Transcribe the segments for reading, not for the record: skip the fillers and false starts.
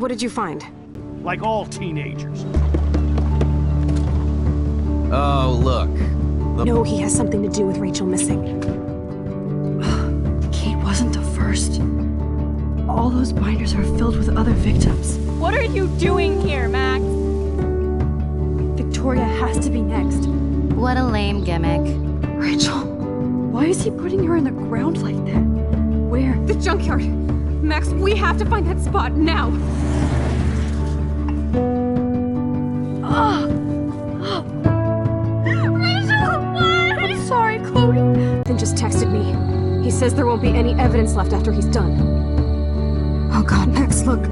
What did you find? Like all teenagers. Oh, look. No, he has something to do with Rachel missing. Kate wasn't the first. All those binders are filled with other victims. What are you doing here, Max? Victoria has to be next. What a lame gimmick. Rachel, why is he putting her in the ground like that? Where? The junkyard! Max, we have to find that spot now! Rachel, what? I'm sorry, Chloe. Then just texted me. He says there won't be any evidence left after he's done. Oh god, Max, look.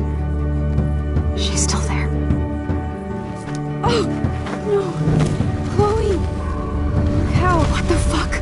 She's still there. Oh, no. Chloe. How? What the fuck?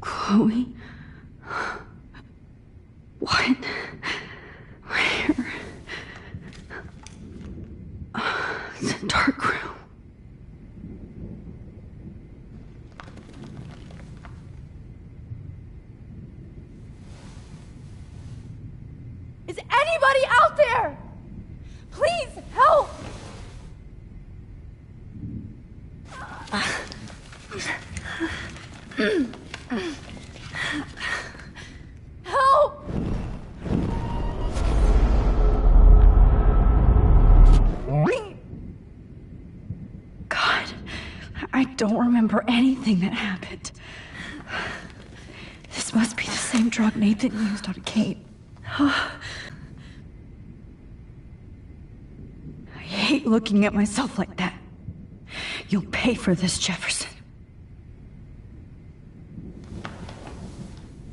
Chloe? What? Where? It's a dark room. Is anybody out there? Please, help! Help! God, I don't remember anything that happened. This must be the same drug Nathan used on Kate. I hate looking at myself like that. You'll pay for this, Jefferson.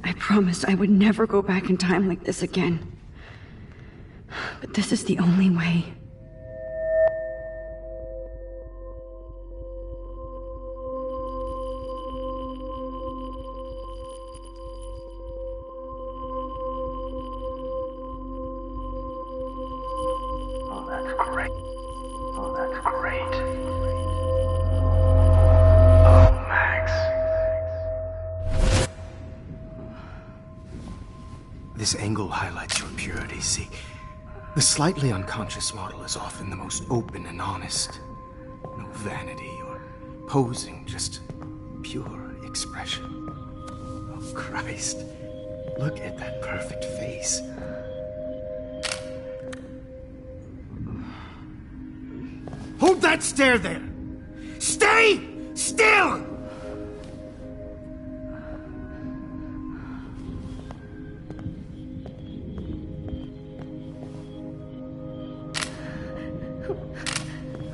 I promised I would never go back in time like this again. But this is the only way. Oh, that's great. Oh, that's great. Oh, Max. This angle highlights your purity, see? The slightly unconscious model is often the most open and honest. No vanity or posing, just pure expression. Oh, Christ. Look at that perfect face. Hold that stare there! Stay still!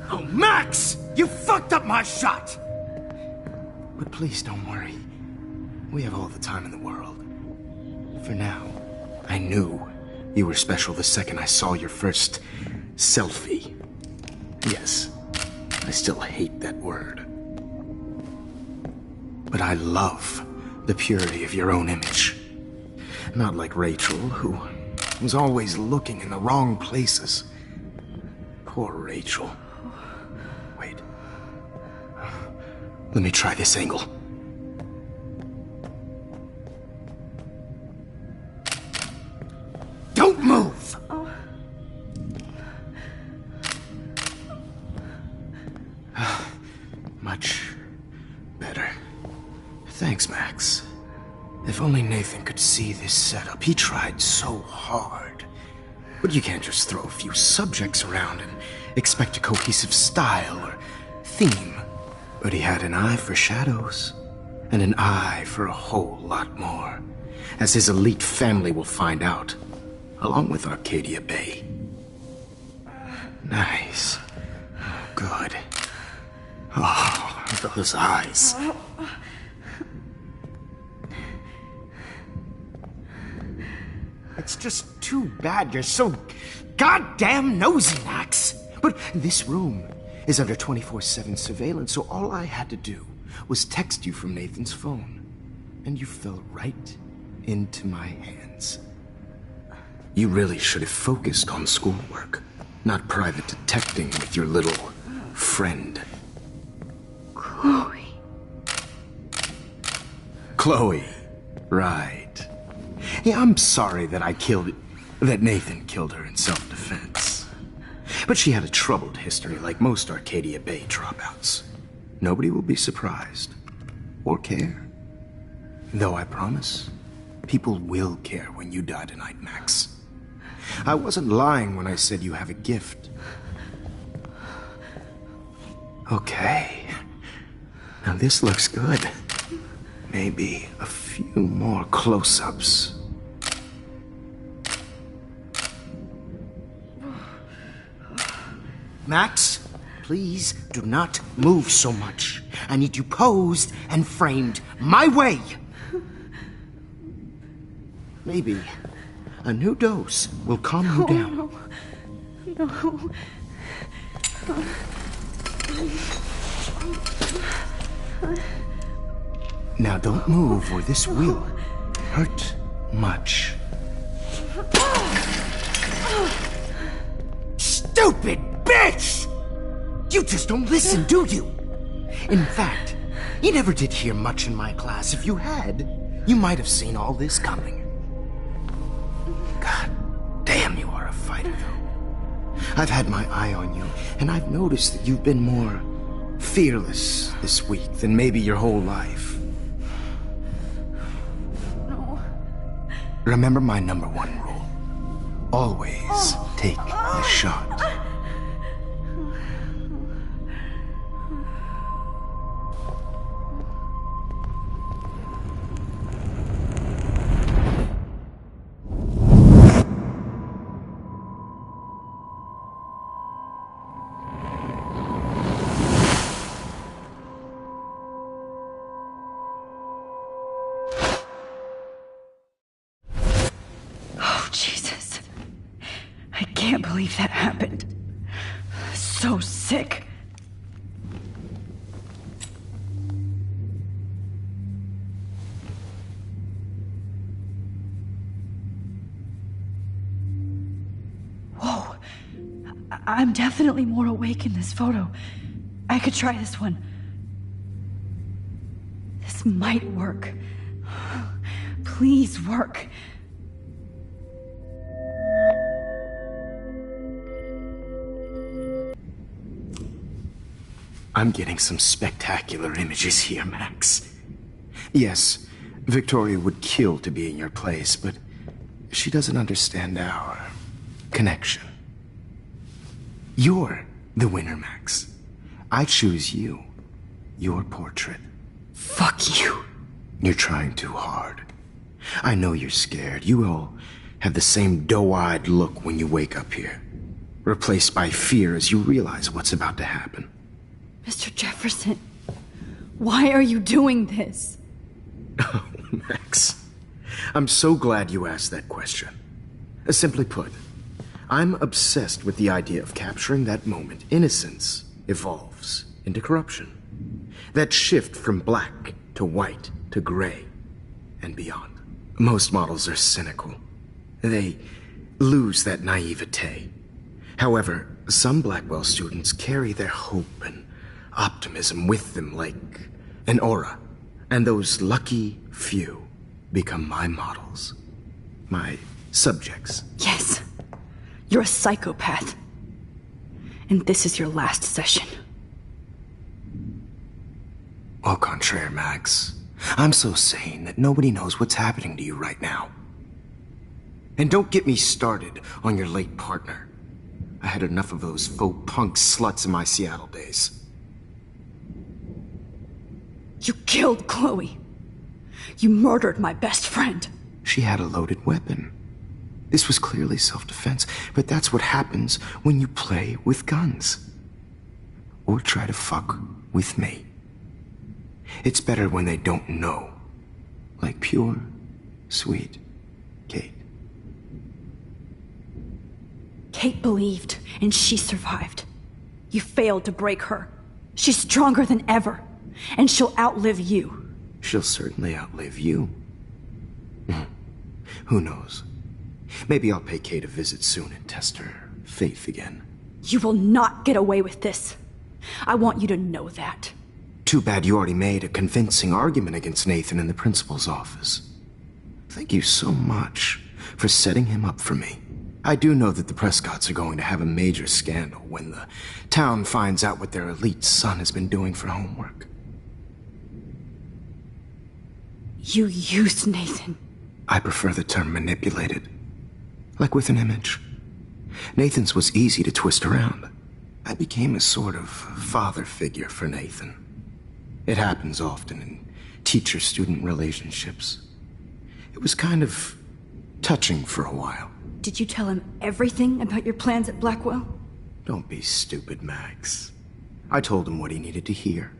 Oh, Max! You fucked up my shot! But please don't worry. We have all the time in the world. For now, I knew you were special the second I saw your first selfie. Yes, I still hate that word. But I love the purity of your own image. Not like Rachel, who was always looking in the wrong places. Poor Rachel. Wait. Let me try this angle. Don't move! Much better. Thanks, Max. If only Nathan could see this setup. He tried so hard. But you can't just throw a few subjects around and expect a cohesive style or theme. But he had an eye for shadows, and an eye for a whole lot more, as his elite family will find out, along with Arcadia Bay. Nice. Good. Oh, those eyes. It's just too bad you're so goddamn nosy, Max. But this room is under 24/7 surveillance, so all I had to do was text you from Nathan's phone. And you fell right into my hands. You really should have focused on schoolwork, not private detecting with your little friend. Chloe. Chloe. Right. Yeah, I'm sorry that Nathan killed her in self-defense. But she had a troubled history like most Arcadia Bay dropouts. Nobody will be surprised. Or care. Though I promise, people will care when you die tonight, Max. I wasn't lying when I said you have a gift. Okay. Now this looks good. Maybe a few more close-ups. Max, please do not move so much. I need you posed and framed my way. Maybe a new dose will calm you down. No. Now don't move or this will hurt much. Stupid bitch! You just don't listen, do you? In fact, you never did hear much in my class. If you had, you might have seen all this coming. God damn, you are a fighter, though. I've had my eye on you, and I've noticed that you've been more fearless this week than maybe your whole life. No. Remember my #1 rule. Always take the shot. Jesus. I can't believe that happened. So sick. Whoa. I'm definitely more awake in this photo. I could try this one. This might work. Please work. I'm getting some spectacular images here, Max. Yes, Victoria would kill to be in your place, but she doesn't understand our connection. You're the winner, Max. I choose you your portrait. Fuck you. You're trying too hard. I know you're scared. You all have the same doe-eyed look when you wake up here, replaced by fear as you realize what's about to happen. Mr. Jefferson, why are you doing this? Oh, Max. I'm so glad you asked that question. Simply put, I'm obsessed with the idea of capturing that moment innocence evolves into corruption. That shift from black to white to gray and beyond. Most models are cynical. They lose that naivete. However, some Blackwell students carry their hope and optimism with them like an aura. And those lucky few become my models. My subjects. Yes. You're a psychopath. And this is your last session. Au contraire, Max. I'm so sane that nobody knows what's happening to you right now. And don't get me started on your late partner. I had enough of those faux punk sluts in my Seattle days. You killed Chloe. You murdered my best friend. She had a loaded weapon. This was clearly self-defense, but that's what happens when you play with guns. Or try to fuck with me. It's better when they don't know. Like pure, sweet Kate. Kate believed, and she survived. You failed to break her. She's stronger than ever, and she'll outlive you. She'll certainly outlive you. Who knows? Maybe I'll pay Kate a visit soon and test her faith again. You will not get away with this. I want you to know that. Too bad you already made a convincing argument against Nathan in the principal's office. Thank you so much for setting him up for me. I do know that the Prescotts are going to have a major scandal when the town finds out what their elite son has been doing for homework. You used Nathan. I prefer the term manipulated. Like with an image. Nathan's was easy to twist around. I became a sort of father figure for Nathan. It happens often in teacher-student relationships. It was kind of touching for a while. Did you tell him everything about your plans at Blackwell? Don't be stupid, Max. I told him what he needed to hear.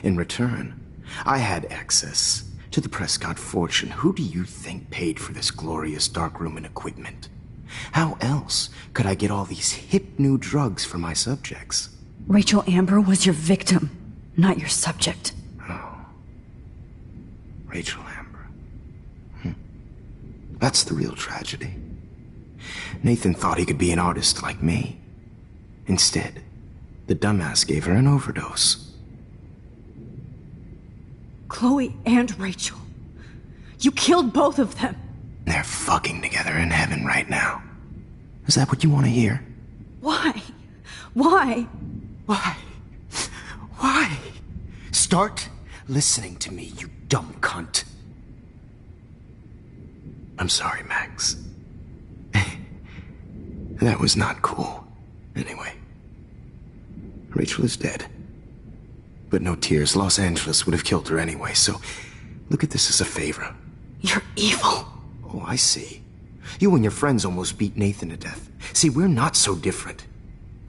In return, I had access to the Prescott fortune. Who do you think paid for this glorious darkroom and equipment? How else could I get all these hip new drugs for my subjects? Rachel Amber was your victim, not your subject. Oh. Rachel Amber. That's the real tragedy. Nathan thought he could be an artist like me. Instead, the dumbass gave her an overdose. Chloe and Rachel. You killed both of them. They're fucking together in heaven right now. Is that what you want to hear? Why? Why? Why? Why? Start listening to me, you dumb cunt. I'm sorry, Max. That was not cool. Anyway, Rachel is dead. But no tears. Los Angeles would have killed her anyway, so look at this as a favor. You're evil. Oh, I see. You and your friends almost beat Nathan to death. See, we're not so different.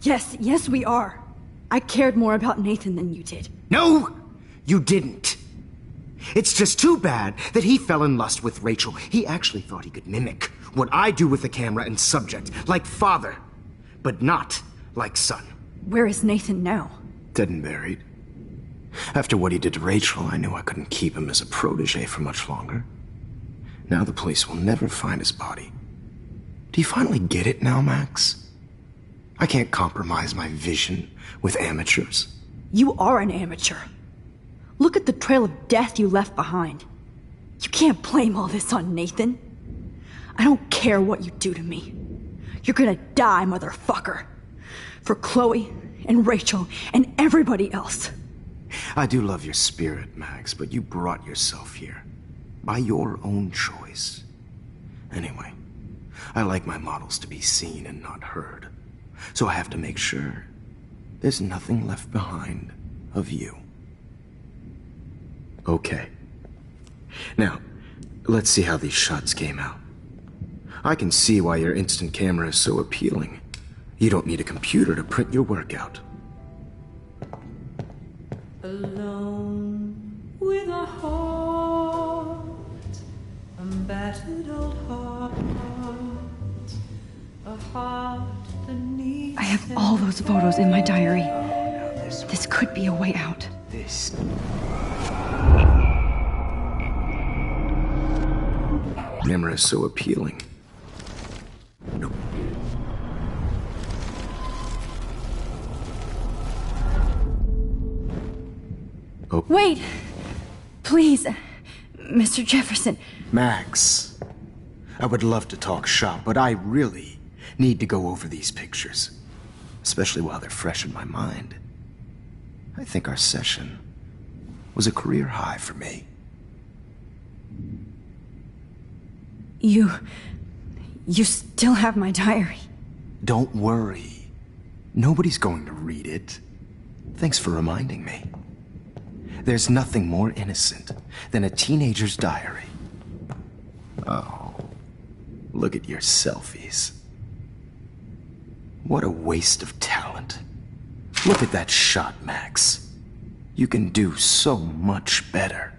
Yes, we are. I cared more about Nathan than you did. No, you didn't. It's just too bad that he fell in lust with Rachel. He actually thought he could mimic what I do with the camera and subject, like father, but not like son. Where is Nathan now? Dead and buried. After what he did to Rachel, I knew I couldn't keep him as a protege for much longer. Now the police will never find his body. Do you finally get it now, Max? I can't compromise my vision with amateurs. You are an amateur. Look at the trail of death you left behind. You can't blame all this on Nathan. I don't care what you do to me. You're gonna die, motherfucker. For Chloe and Rachel and everybody else. I do love your spirit, Max, but you brought yourself here. By your own choice. Anyway, I like my models to be seen and not heard. So I have to make sure there's nothing left behind of you. Okay. Now, let's see how these shots came out. I can see why your instant camera is so appealing. You don't need a computer to print your work out. Alone with a heart, a battered old heart, a heart that needs. I have all those photos in my diary. This could be a way out. This... Camera is so appealing. No. Oh. Wait! Please, Mr. Jefferson. Max, I would love to talk shop, but I really need to go over these pictures, especially while they're fresh in my mind. I think our session was a career high for me. You still have my diary. Don't worry. Nobody's going to read it. Thanks for reminding me. There's nothing more innocent than a teenager's diary. Oh, look at your selfies. What a waste of talent. Look at that shot, Max. You can do so much better.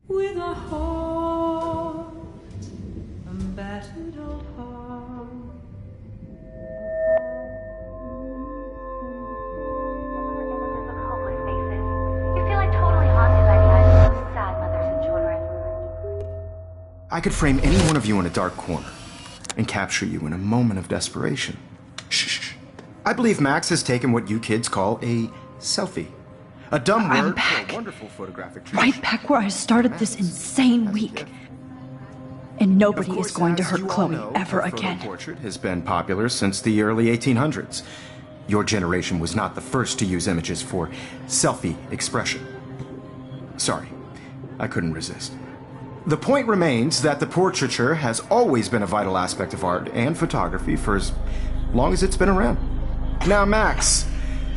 With a heart, a battered old heart. Images of hopeless faces. You feel like totally haunted by the eyes of those sad mothers and children. I could frame any one of you in a dark corner and capture you in a moment of desperation. Shh. I believe Max has taken what you kids call a selfie. A dumb I'm word back. for a wonderful photographic tradition. Right back where I started this insane week. And nobody is going to hurt Chloe ever again. Portrait has been popular since the early 1800s. Your generation was not the first to use images for selfie expression. Sorry, I couldn't resist. The point remains that the portraiture has always been a vital aspect of art and photography for as long as it's been around. Now, Max,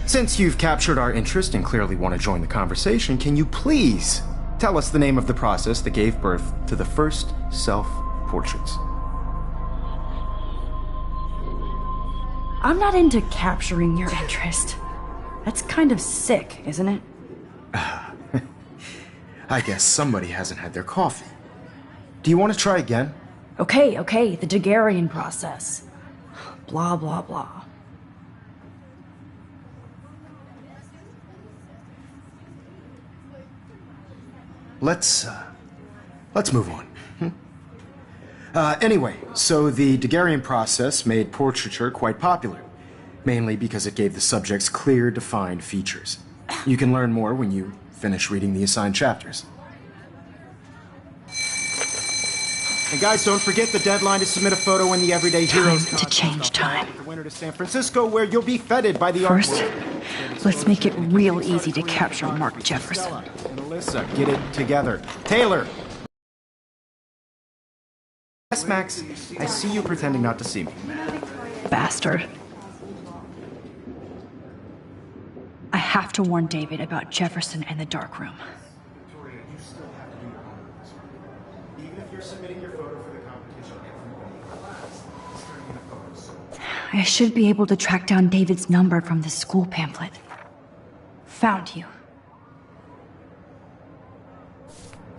since you've captured our interest and clearly want to join the conversation, can you please tell us the name of the process that gave birth to the first self-portraits? I'm not into capturing your interest. That's kind of sick, isn't it? I guess somebody hasn't had their coffee. Do you want to try again? Okay, the Daguerrean process. Blah, blah, blah. Let's move on. Anyway, so the Daguerrean process made portraiture quite popular, mainly because it gave the subjects clear, defined features. You can learn more when you finish reading the assigned chapters. And guys, don't forget the deadline to submit a photo in the Everyday Heroes Time to change time. The winter to San Francisco, where you'll be feted by the art First, world. let's make it real easy to capture Mark Jefferson. And Alyssa, get it together. Taylor! Yes, Max, I see you pretending not to see me. Bastard. I have to warn David about Jefferson and the dark room. Victoria, you still have to do your homework. Even if you're submitting your photo for the competition, everybody is turning in a photo, so... I should be able to track down David's number from the school pamphlet. Found you.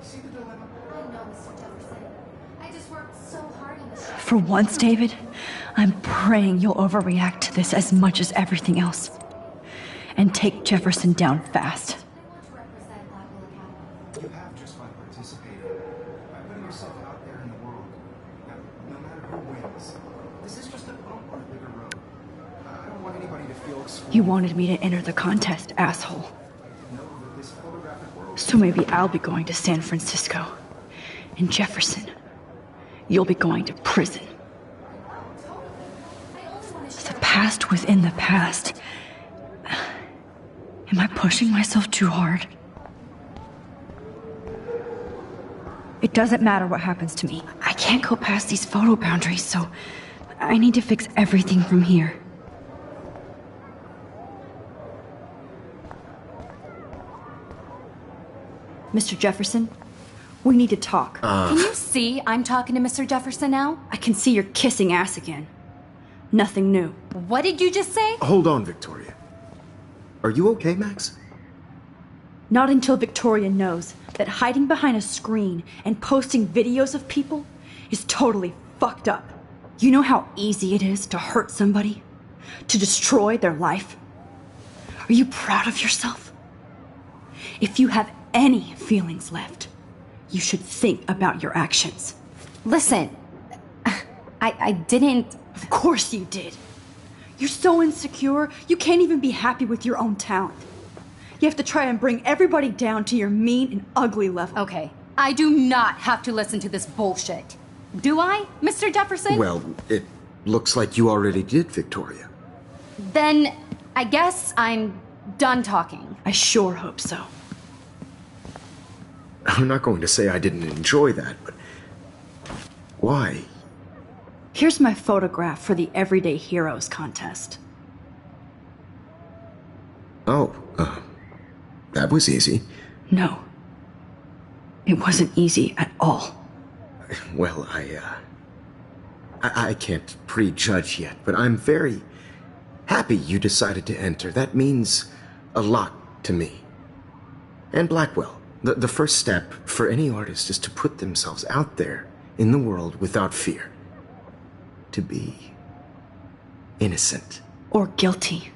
I know, Mr. Jefferson. I just worked so hard on this. For once, David, I'm praying you'll overreact to this as much as everything else. And take Jefferson down fast. I want to represent Blackwell Academy. You have just by participating, by putting yourself out there in the world. No matter who wins, this is just a bump on a bigger road. I don't want anybody to feel excluded. You wanted me to enter the contest, asshole. Know that this photographic world... So maybe I'll be going to San Francisco. And Jefferson, you'll be going to prison. The past within the past. Am I pushing myself too hard? It doesn't matter what happens to me. I I can't go past these photo boundaries, so I need to fix everything from here. Mr. Jefferson, we need to talk. Can you see I'm talking to Mr. Jefferson now? I can see you're kissing ass again. Nothing new. What did you just say? Hold on, Victoria. Are you okay, Max? Not until Victoria knows that hiding behind a screen and posting videos of people is totally fucked up. You know how easy it is to hurt somebody? To destroy their life? Are you proud of yourself? If you have any feelings left, you should think about your actions. Listen, I didn't... Of course you did. You're so insecure, you can't even be happy with your own talent. You have to try and bring everybody down to your mean and ugly level. Okay, I do not have to listen to this bullshit. Do I, Mr. Jefferson? Well, it looks like you already did, Victoria. Then I guess I'm done talking. I sure hope so. I'm not going to say I didn't enjoy that, but why? Here's my photograph for the Everyday Heroes contest. Oh, that was easy. No. It wasn't easy at all. Well, I can't prejudge yet, but I'm very happy you decided to enter. That means a lot to me. And Blackwell. The first step for any artist is to put themselves out there in the world without fear. To be innocent. Or guilty.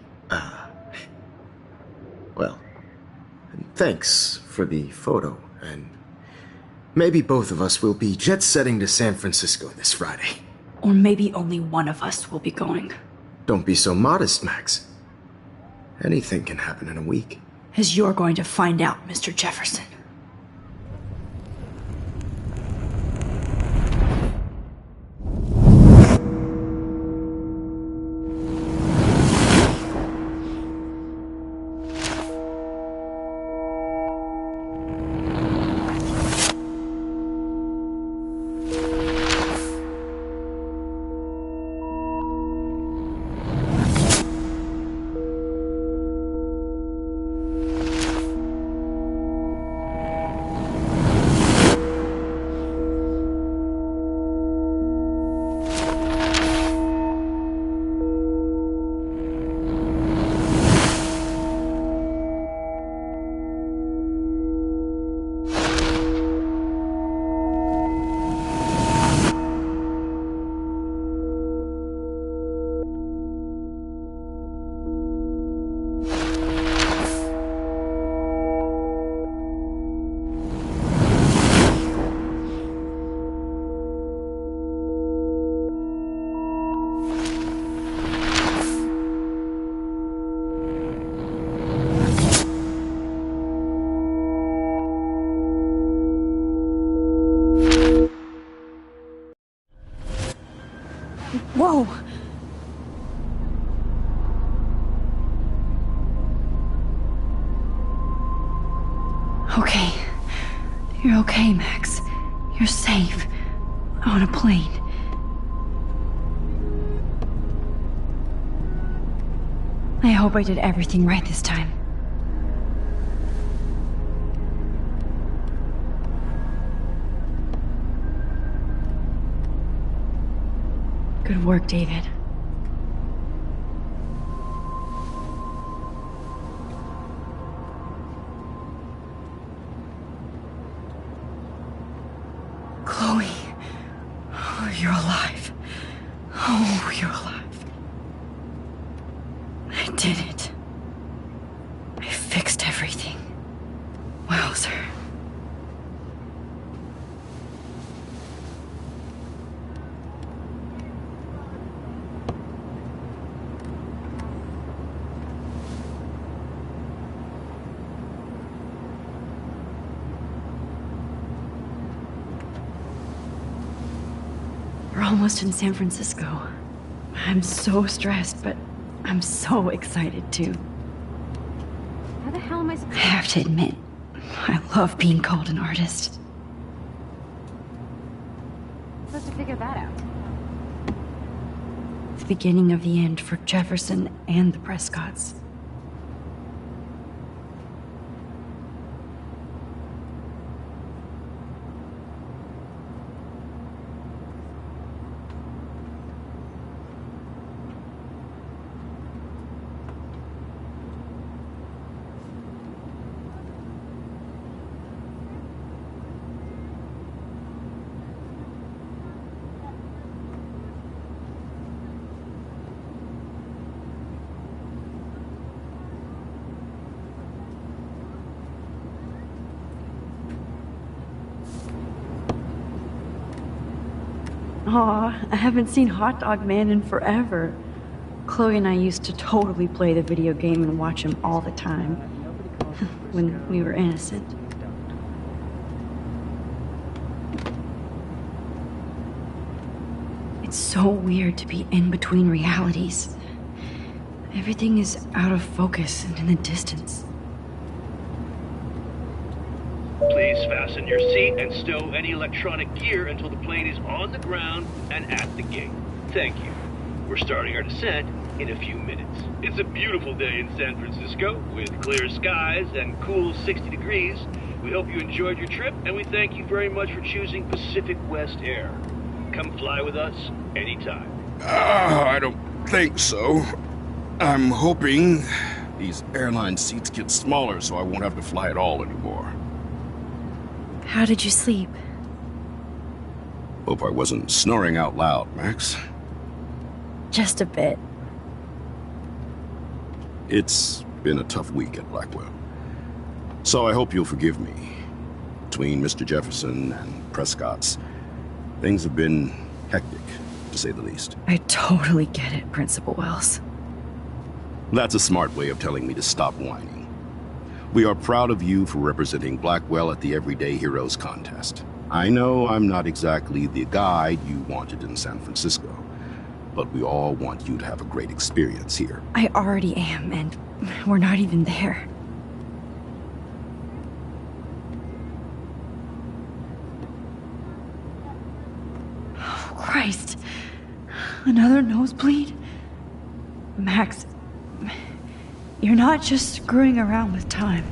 Well, thanks for the photo, and maybe both of us will be jet-setting to San Francisco this Friday. Or maybe only one of us will be going. Don't be so modest, Max. Anything can happen in a week. As you're going to find out, Mr. Jefferson. Whoa! Okay. You're okay, Max. You're safe. On a plane. I hope I did everything right this time. Good work, David. Chloe. Oh, you're alive. Oh, you're alive. I did it. I fixed everything. Wowzer. We're almost in San Francisco. I'm so stressed, but I'm so excited too. How the hell am I supposed I have to admit, I love being called an artist. figure that out? The beginning of the end for Jefferson and the Prescotts. Aw, I haven't seen Hot Dog Man in forever. Chloe and I used to totally play the video game and watch him all the time. When we were innocent. It's so weird to be in between realities. Everything is out of focus and in the distance. Please fasten your seat and stow any electronic gear until the plane is on the ground and at the gate. Thank you. We're starting our descent in a few minutes. It's a beautiful day in San Francisco with clear skies and cool 60 degrees. We hope you enjoyed your trip, and we thank you very much for choosing Pacific West Air. Come fly with us anytime. I don't think so. I'm hoping these airline seats get smaller so I won't have to fly at all anymore. How did you sleep? Hope I wasn't snoring out loud, Max. Just a bit. It's been a tough week at Blackwell. So I hope you'll forgive me. Between Mr. Jefferson and Prescott's, things have been hectic, to say the least. I totally get it, Principal Wells. That's a smart way of telling me to stop whining. We are proud of you for representing Blackwell at the Everyday Heroes contest. I know I'm not exactly the guide you wanted in San Francisco, but we all want you to have a great experience here. I already am, and we're not even there. Oh, Christ. Another nosebleed? Max, you're not just screwing around with time.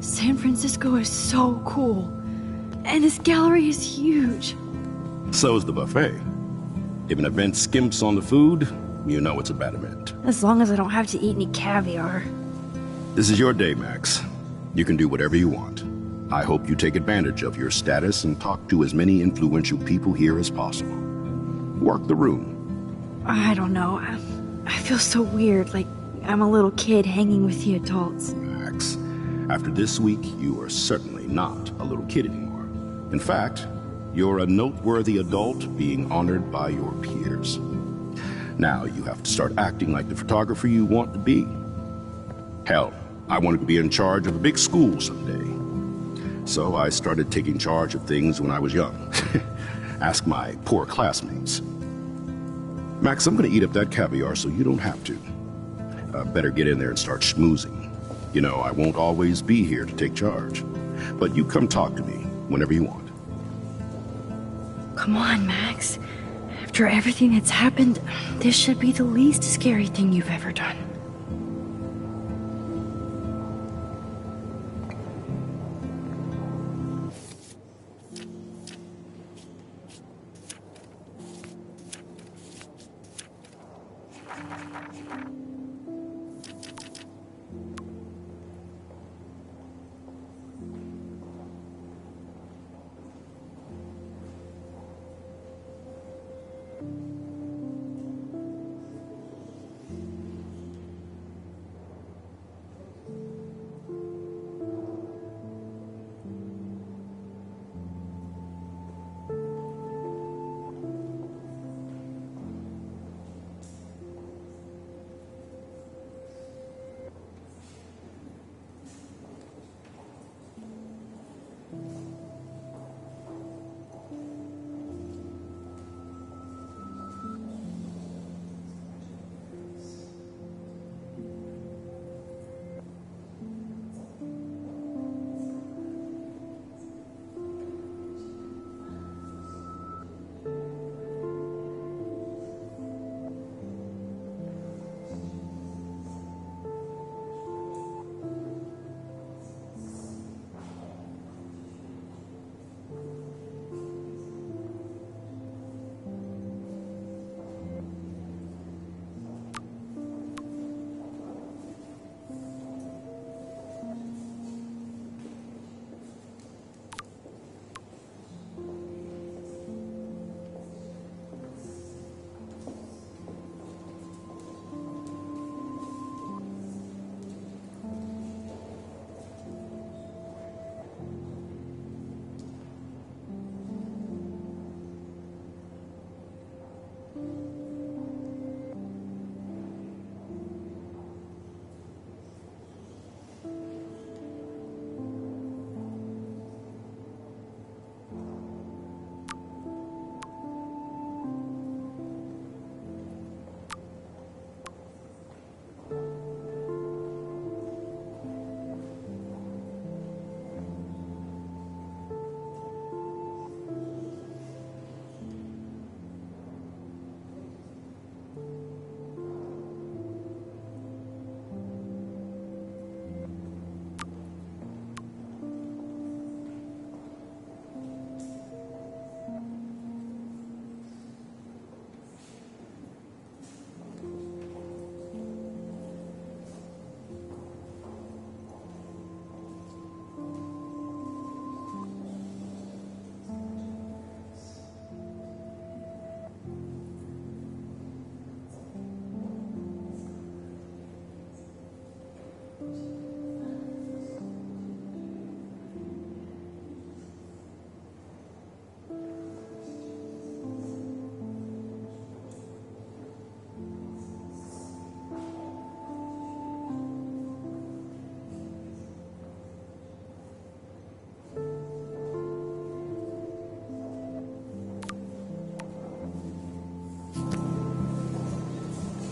San Francisco is so cool. And this gallery is huge. So is the buffet. If an event skimps on the food, you know it's a bad event. As long as I don't have to eat any caviar. This is your day, Max. You can do whatever you want. I hope you take advantage of your status and talk to as many influential people here as possible. Work the room. I don't know. I feel so weird, like I'm a little kid hanging with the adults. Max, after this week, you are certainly not a little kid anymore. In fact, you're a noteworthy adult being honored by your peers. Now you have to start acting like the photographer you want to be. Hell, I wanted to be in charge of a big school someday. So I started taking charge of things when I was young. Ask my poor classmates. Max, I'm gonna eat up that caviar so you don't have to. Better get in there and start schmoozing. You know, I won't always be here to take charge. But you come talk to me whenever you want. Come on, Max. After everything that's happened, this should be the least scary thing you've ever done.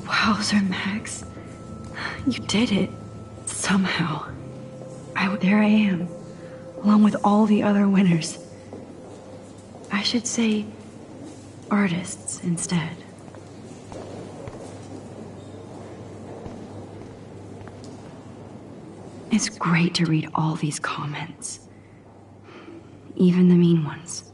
Wowzer, Max. You did it. Somehow. There I am, along with all the other winners. I should say artists instead. It's great to read all these comments. Even the mean ones.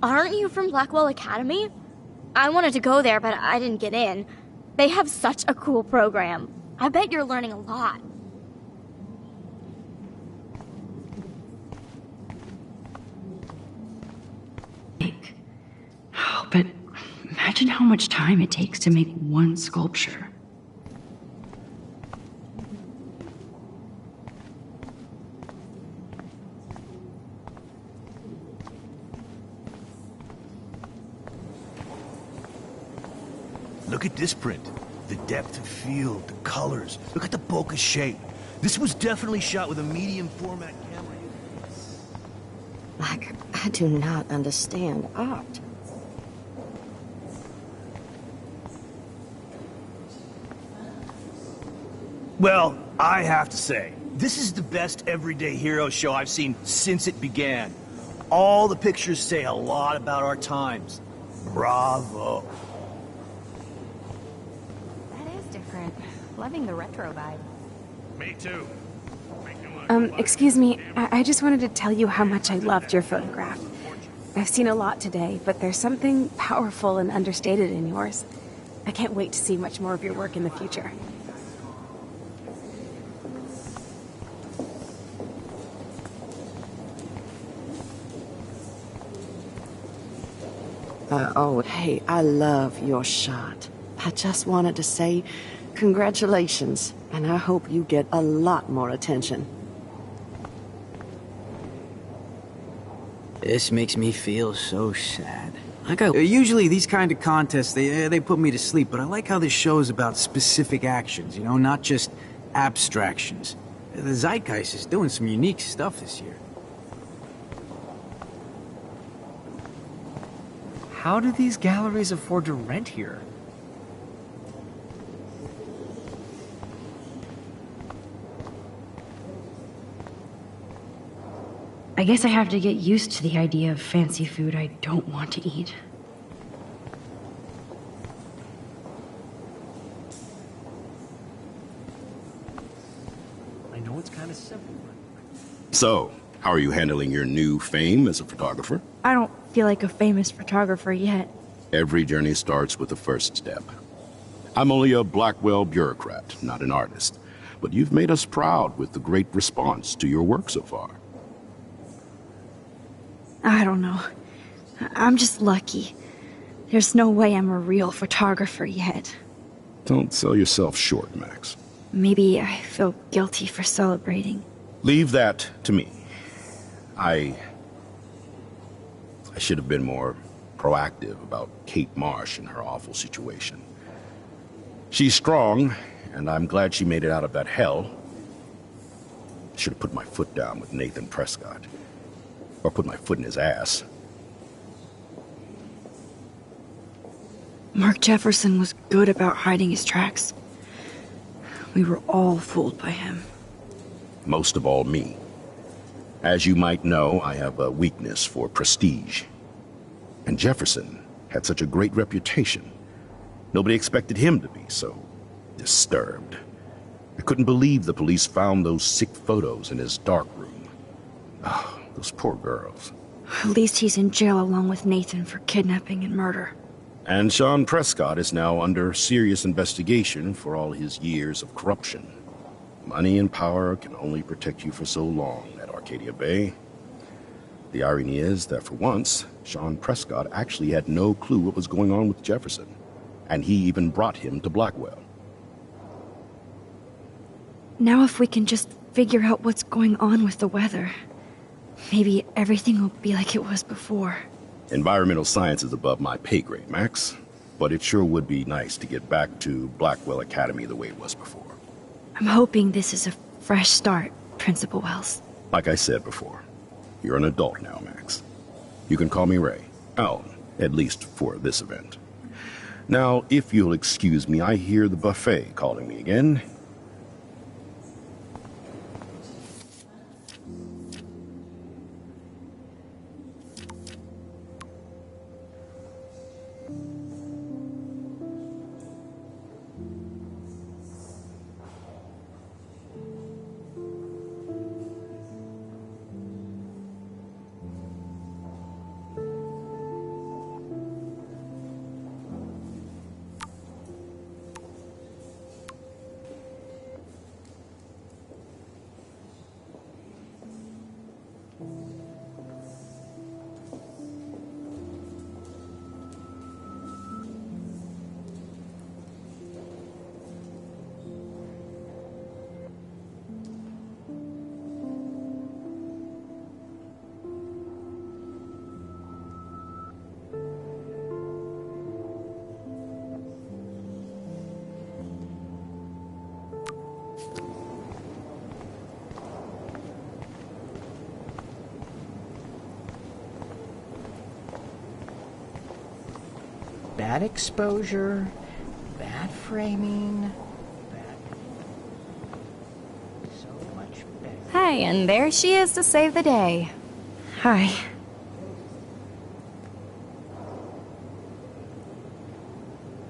Aren't you from Blackwell Academy? I wanted to go there, but I didn't get in. They have such a cool program. I bet you're learning a lot. Oh, but imagine how much time it takes to make one sculpture. Look at this print. The depth of field, the colors. Look at the bokeh shape. This was definitely shot with a medium format camera. I do not understand art. Well, I have to say, this is the best everyday hero show I've seen since it began. All the pictures say a lot about our times. Bravo. That is different. Loving the retro vibe. Me too. Excuse me, I just wanted to tell you how much I loved your photograph. I've seen a lot today, but there's something powerful and understated in yours. I can't wait to see much more of your work in the future. Oh, hey, I love your shot. I just wanted to say congratulations, and I hope you get a lot more attention. This makes me feel so sad. Usually these kind of contests, they put me to sleep, but I like how this show is about specific actions, you know, not just abstractions. The Zeitgeist is doing some unique stuff this year. How do these galleries afford to rent here? I guess I have to get used to the idea of fancy food I don't want to eat. I know it's kind of simple, but... So, how are you handling your new fame as a photographer? I don't feel like a famous photographer yet. Every journey starts with the first step. I'm only a Blackwell bureaucrat, not an artist. But you've made us proud with the great response to your work so far. I don't know. I'm just lucky. There's no way I'm a real photographer yet. Don't sell yourself short, Max. Maybe I feel guilty for celebrating. Leave that to me. I should have been more proactive about Kate Marsh and her awful situation. She's strong, and I'm glad she made it out of that hell. Should have put my foot down with Nathan Prescott. Or put my foot in his ass. Mark Jefferson was good about hiding his tracks. We were all fooled by him. Most of all, me. As you might know, I have a weakness for prestige. And Jefferson had such a great reputation. Nobody expected him to be so disturbed. I couldn't believe the police found those sick photos in his darkroom. Oh, those poor girls. At least he's in jail along with Nathan for kidnapping and murder. And Sean Prescott is now under serious investigation for all his years of corruption. Money and power can only protect you for so long at Arcadia Bay. The irony is that for once, Sean Prescott actually had no clue what was going on with Jefferson, and he even brought him to Blackwell. Now if we can just figure out what's going on with the weather, maybe everything will be like it was before. Environmental science is above my pay grade, Max, but it sure would be nice to get back to Blackwell Academy the way it was before. I'm hoping this is a fresh start, Principal Wells. Like I said before, you're an adult now, Max. You can call me Ray. Oh, at least for this event. Now, if you'll excuse me, I hear the buffet calling me again. Bad exposure, bad framing, so much better. Hey, and there she is to save the day. Hi.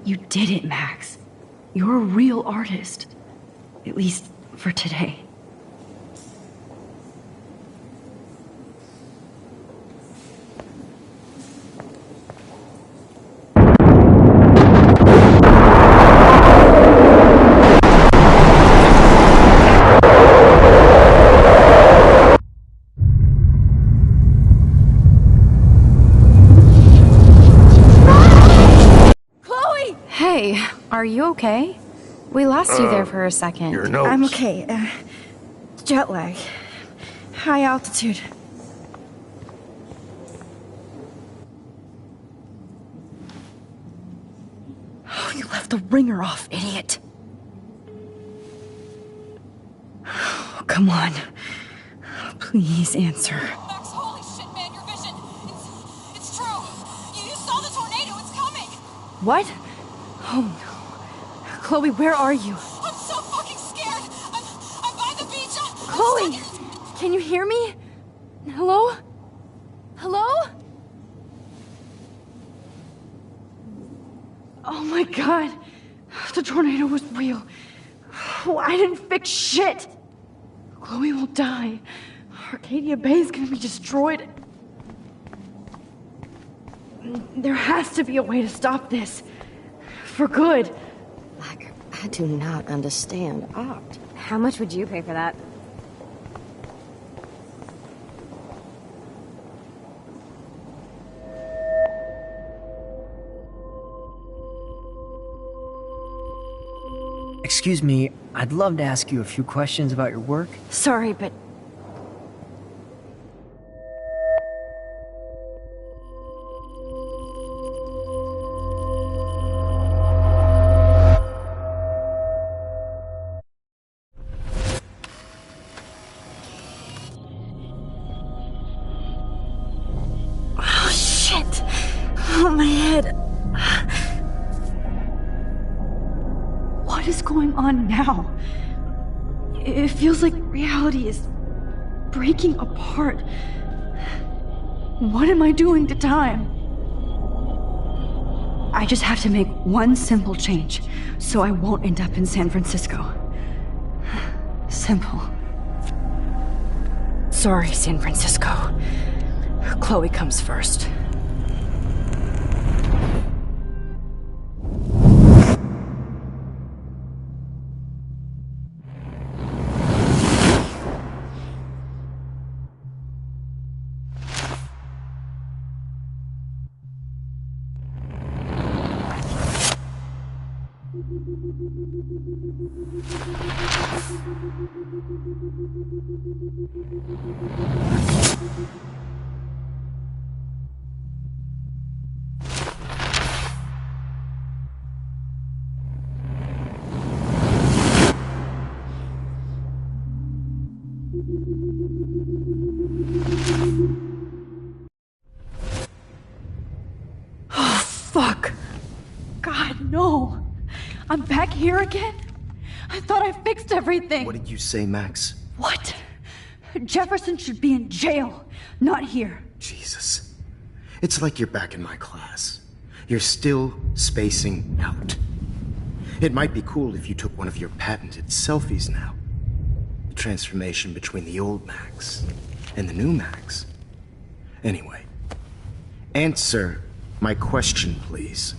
You did it, Max. You're a real artist. At least for today. Hey, are you okay? We lost you there for a second. Your nose. I'm okay. Jet lag. High altitude. Oh, you left the ringer off, idiot. Oh, come on. Please answer. Max, holy shit, man, your vision. It's true. You saw the tornado. It's coming. What? Oh no. Chloe, where are you? I'm so fucking scared. I'm by the beach. Chloe! Can you hear me? Hello? Hello? Oh my god. The tornado was real. Oh, I didn't fix shit. Chloe will die. Arcadia Bay is gonna be destroyed. There has to be a way to stop this. For good. I do not understand art. How much would you pay for that? Excuse me, I'd love to ask you a few questions about your work. Sorry, but... Oh, shit! Oh, my head. What is going on now? It feels like reality is breaking apart. What am I doing to time? I just have to make one simple change, so I won't end up in San Francisco. Simple. Sorry, San Francisco. Chloe comes first. Oh, fuck. God, no. I'm back here again? I thought I fixed everything. What did you say, Max? What? Jefferson should be in jail, not here. Jesus. It's like you're back in my class. You're still spacing out. It might be cool if you took one of your patented selfies now. The transformation between the old Max and the new Max. Anyway, answer my question, please.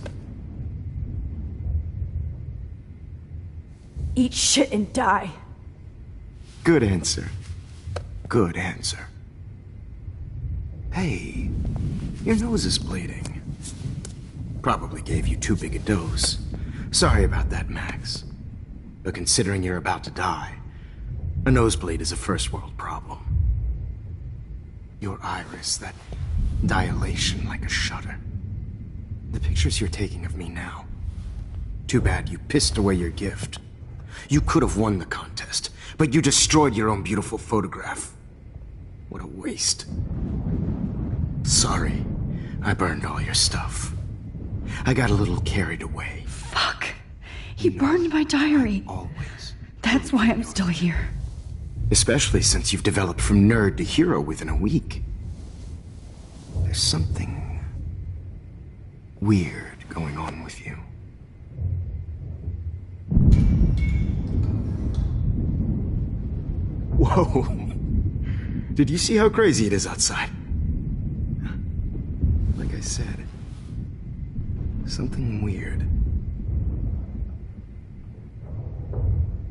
Eat shit and die. Good answer. Good answer. Hey, your nose is bleeding. Probably gave you too big a dose. Sorry about that, Max. But considering you're about to die, a nosebleed is a first world problem. Your iris, that dilation like a shutter. The pictures you're taking of me now. Too bad you pissed away your gift. You could have won the contest, but you destroyed your own beautiful photograph. What a waste. Sorry, I burned all your stuff. I got a little carried away. Fuck. He burned my diary. Always. That's why I'm still here. Especially since you've developed from nerd to hero within a week. There's something weird going on with you. Whoa! Did you see how crazy it is outside? Like I said, something weird.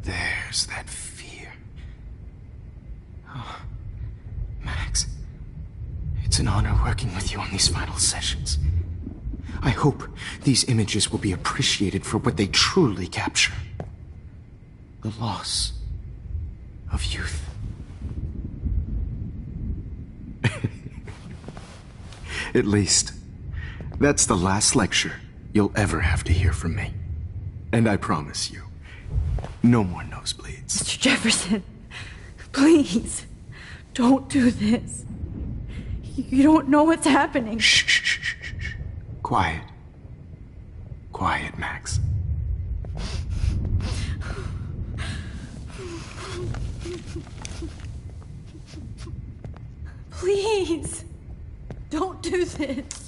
There's that fear. Oh, Max, it's an honor working with you on these final sessions. I hope these images will be appreciated for what they truly capture. The loss of youth. At least, that's the last lecture you'll ever have to hear from me. And I promise you, no more nosebleeds. Mr. Jefferson, please, don't do this. You don't know what's happening. Shh, shh, shh, shh, shh. Quiet. Quiet, Max. Please, don't do this.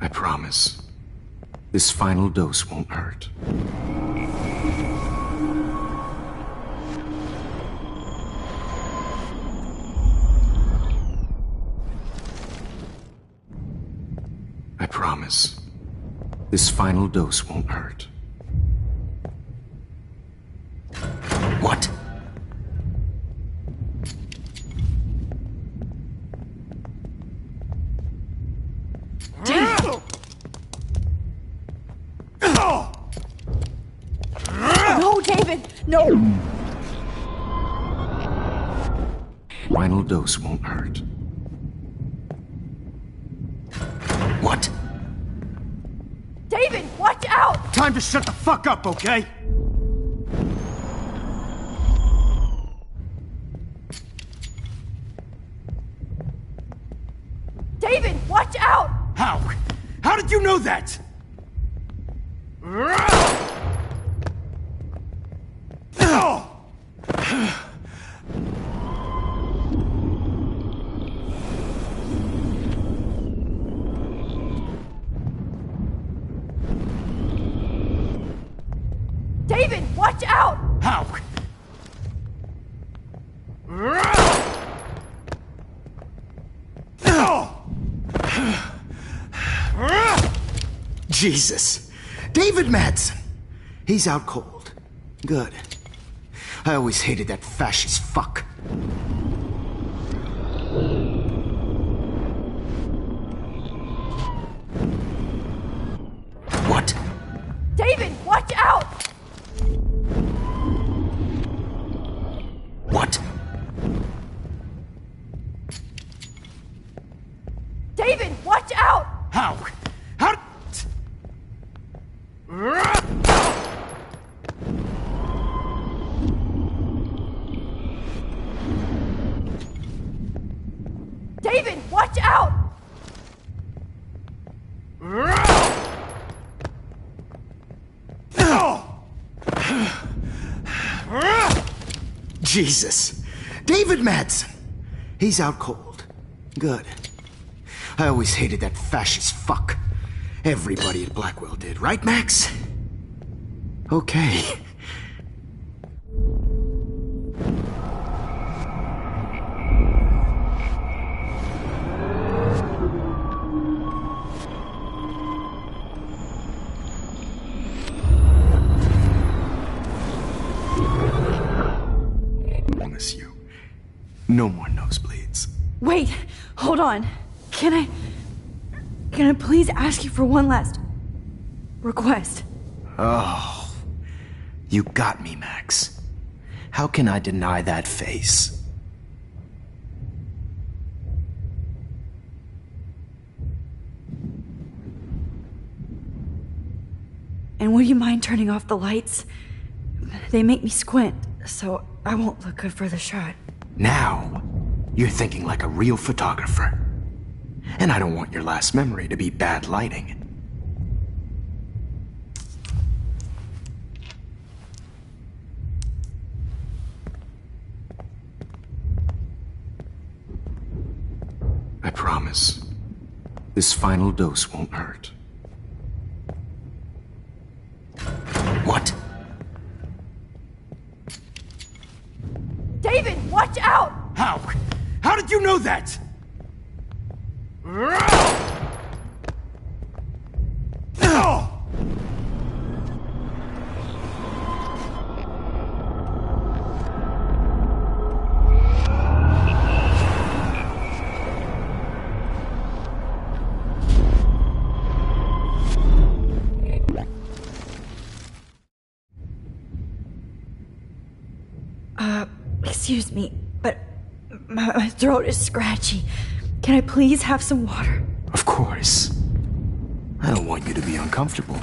I promise, this final dose won't hurt. I promise, this final dose won't hurt. What? No, David, no! Final dose won't hurt. What? David, watch out! Time to shut the fuck up, okay? David, watch out! How? How did you know that? David, watch out! How? Jesus. David Madsen. He's out cold. Good. I always hated that fascist fuck. What? David, watch out! What? David, watch out! How? How? David, watch out! Jesus. David Madsen. He's out cold. Good. I always hated that fascist fuck. Everybody at Blackwell did, right, Max? Okay. Promise you. No more nosebleeds. Wait, hold on. Can I please ask you for one last request? Oh, you got me, Max. How can I deny that face? And would you mind turning off the lights? They make me squint, so I won't look good for the shot. Now, you're thinking like a real photographer. And I don't want your last memory to be bad lighting. I promise, this final dose won't hurt. What? David, watch out! How? How did you know that? Excuse me, but my throat is scratchy. Can I please have some water? Of course. I don't want you to be uncomfortable.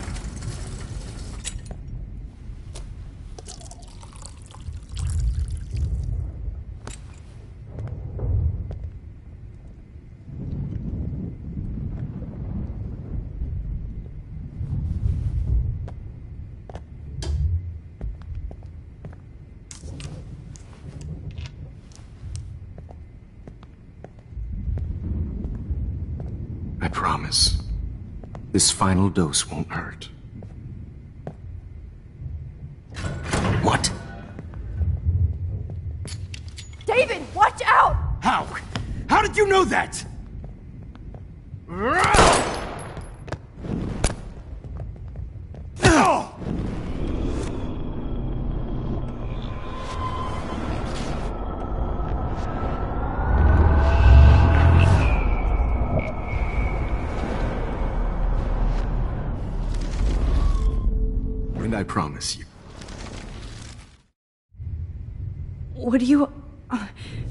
I promise. This final dose won't hurt. What? David, watch out! How? How did you know that? And I promise you. Would you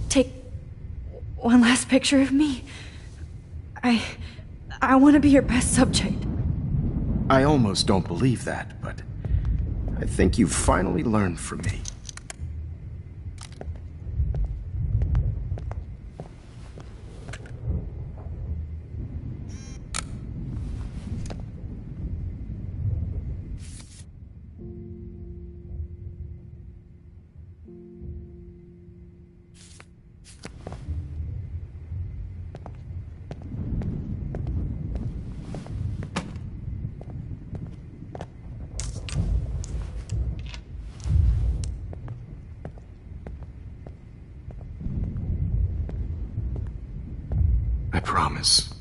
take one last picture of me? I want to be your best subject. I almost don't believe that, but I think you've finally learned from me. I promise.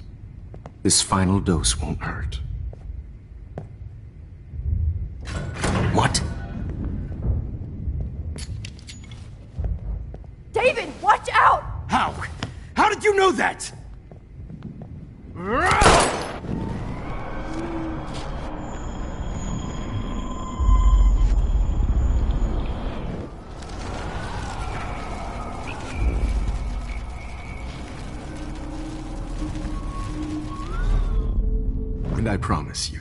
This final dose won't hurt. What? David, watch out! How? How did you know that? And I promise you.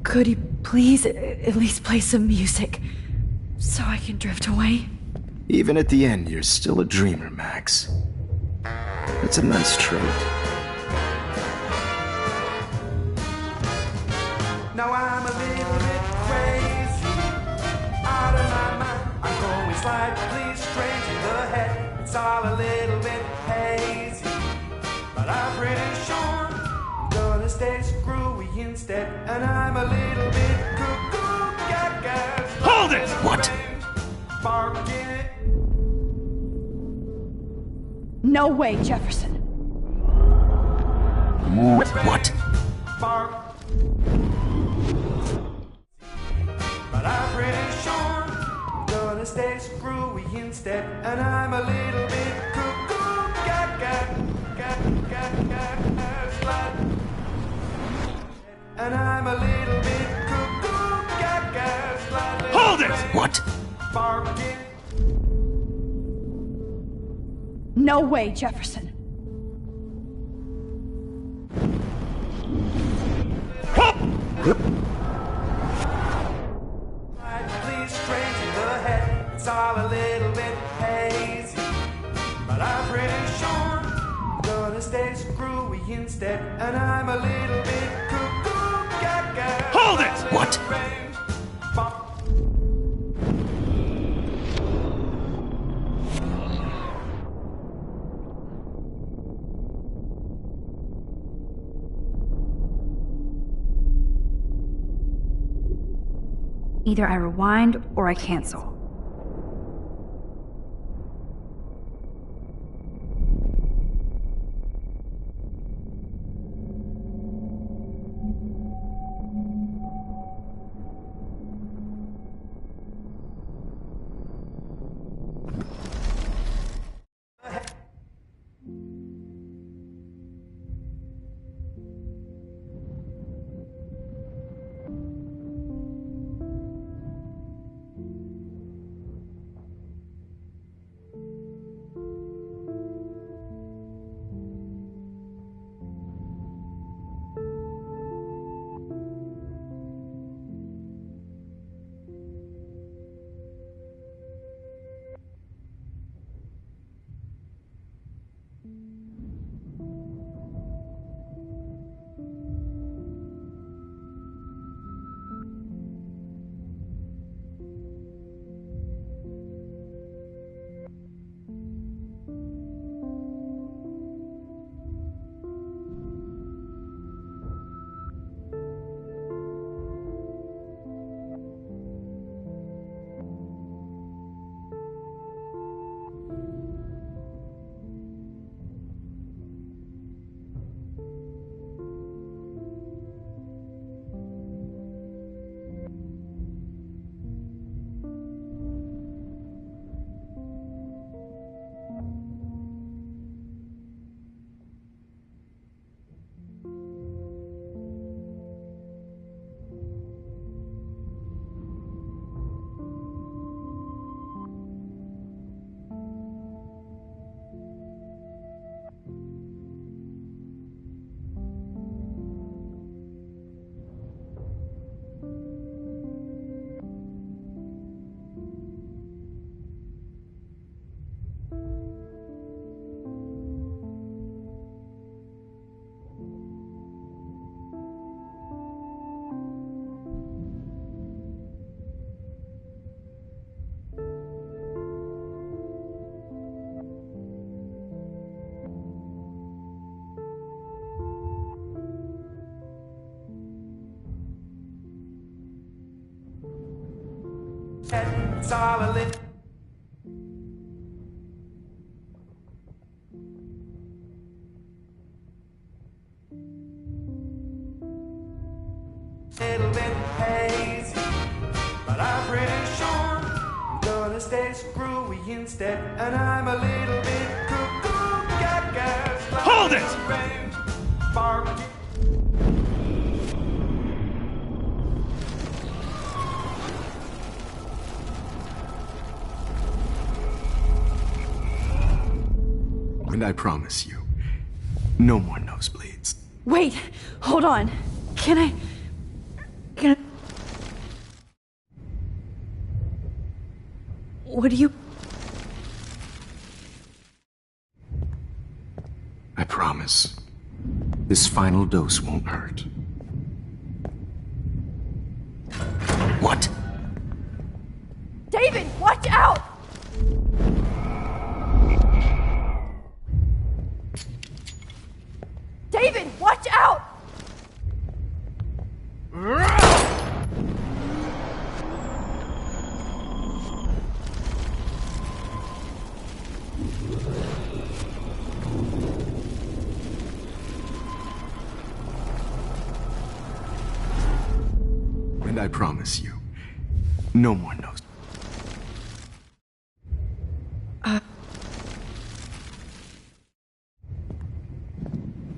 Could you please at least play some music so I can drift away? Even at the end, you're still a dreamer, Max. That's a nice trait. Now I'm a little bit crazy, out of my mind. I'm going slightly straight to the head. It's all a little bit hazy, but I'm pretty sure I'm gonna stay screwy instead. And I'm a little bit cuckoo, gaga. Hold it! What? Barking. No way, Jefferson. What? Bark. But I'm pretty sure I'm gonna stay screwy instead. And I'm a little bit cuckoo, gaga, slut. And I'm a little bit cuckoo, gaga, slut. Hold it! What? Barking. No way, Jefferson. Please straight to the head. It's all a little bit hazy, but I'm pretty sure I'm gonna stay screwy instead. And I'm a little bit cuckoo, gaga. Hold it! What? Either I rewind or I cancel. head. It's all a little bit hazy, but I'm pretty sure I'm gonna stay screwy instead. And I'm a little bit cuckoo, gaga. Hold it! And I promise you, no more nosebleeds. Wait, hold on. Can I... What do you... I promise. This final dose won't hurt. What? David, watch out! David, watch out! And I promise you, no more nose.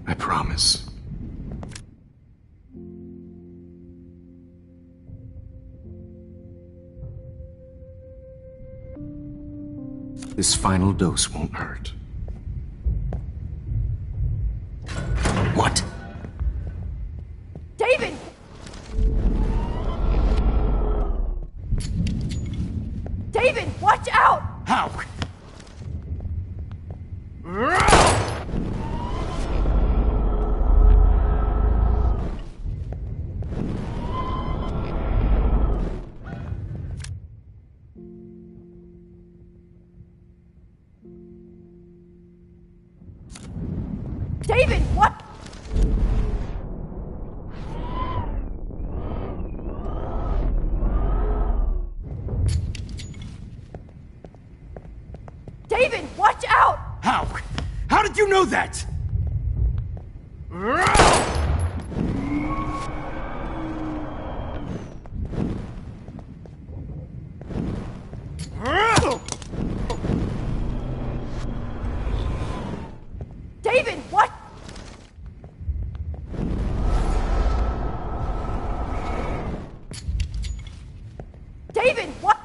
I promise. This final dose won't hurt. What? David! David, watch out! How? David, what? David, watch out! How? How did you know that? David, what? David, what?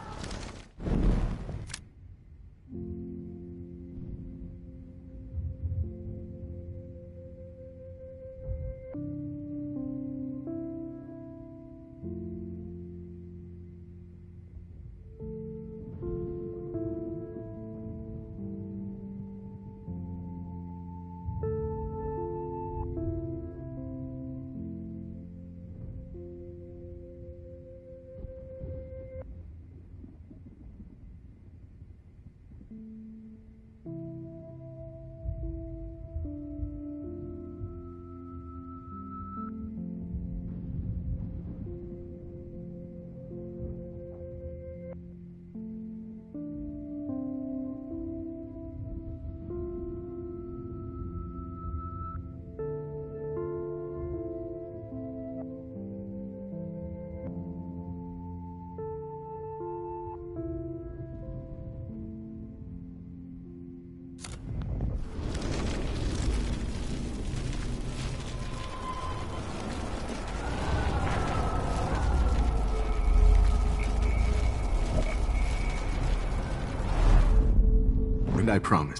And I promise.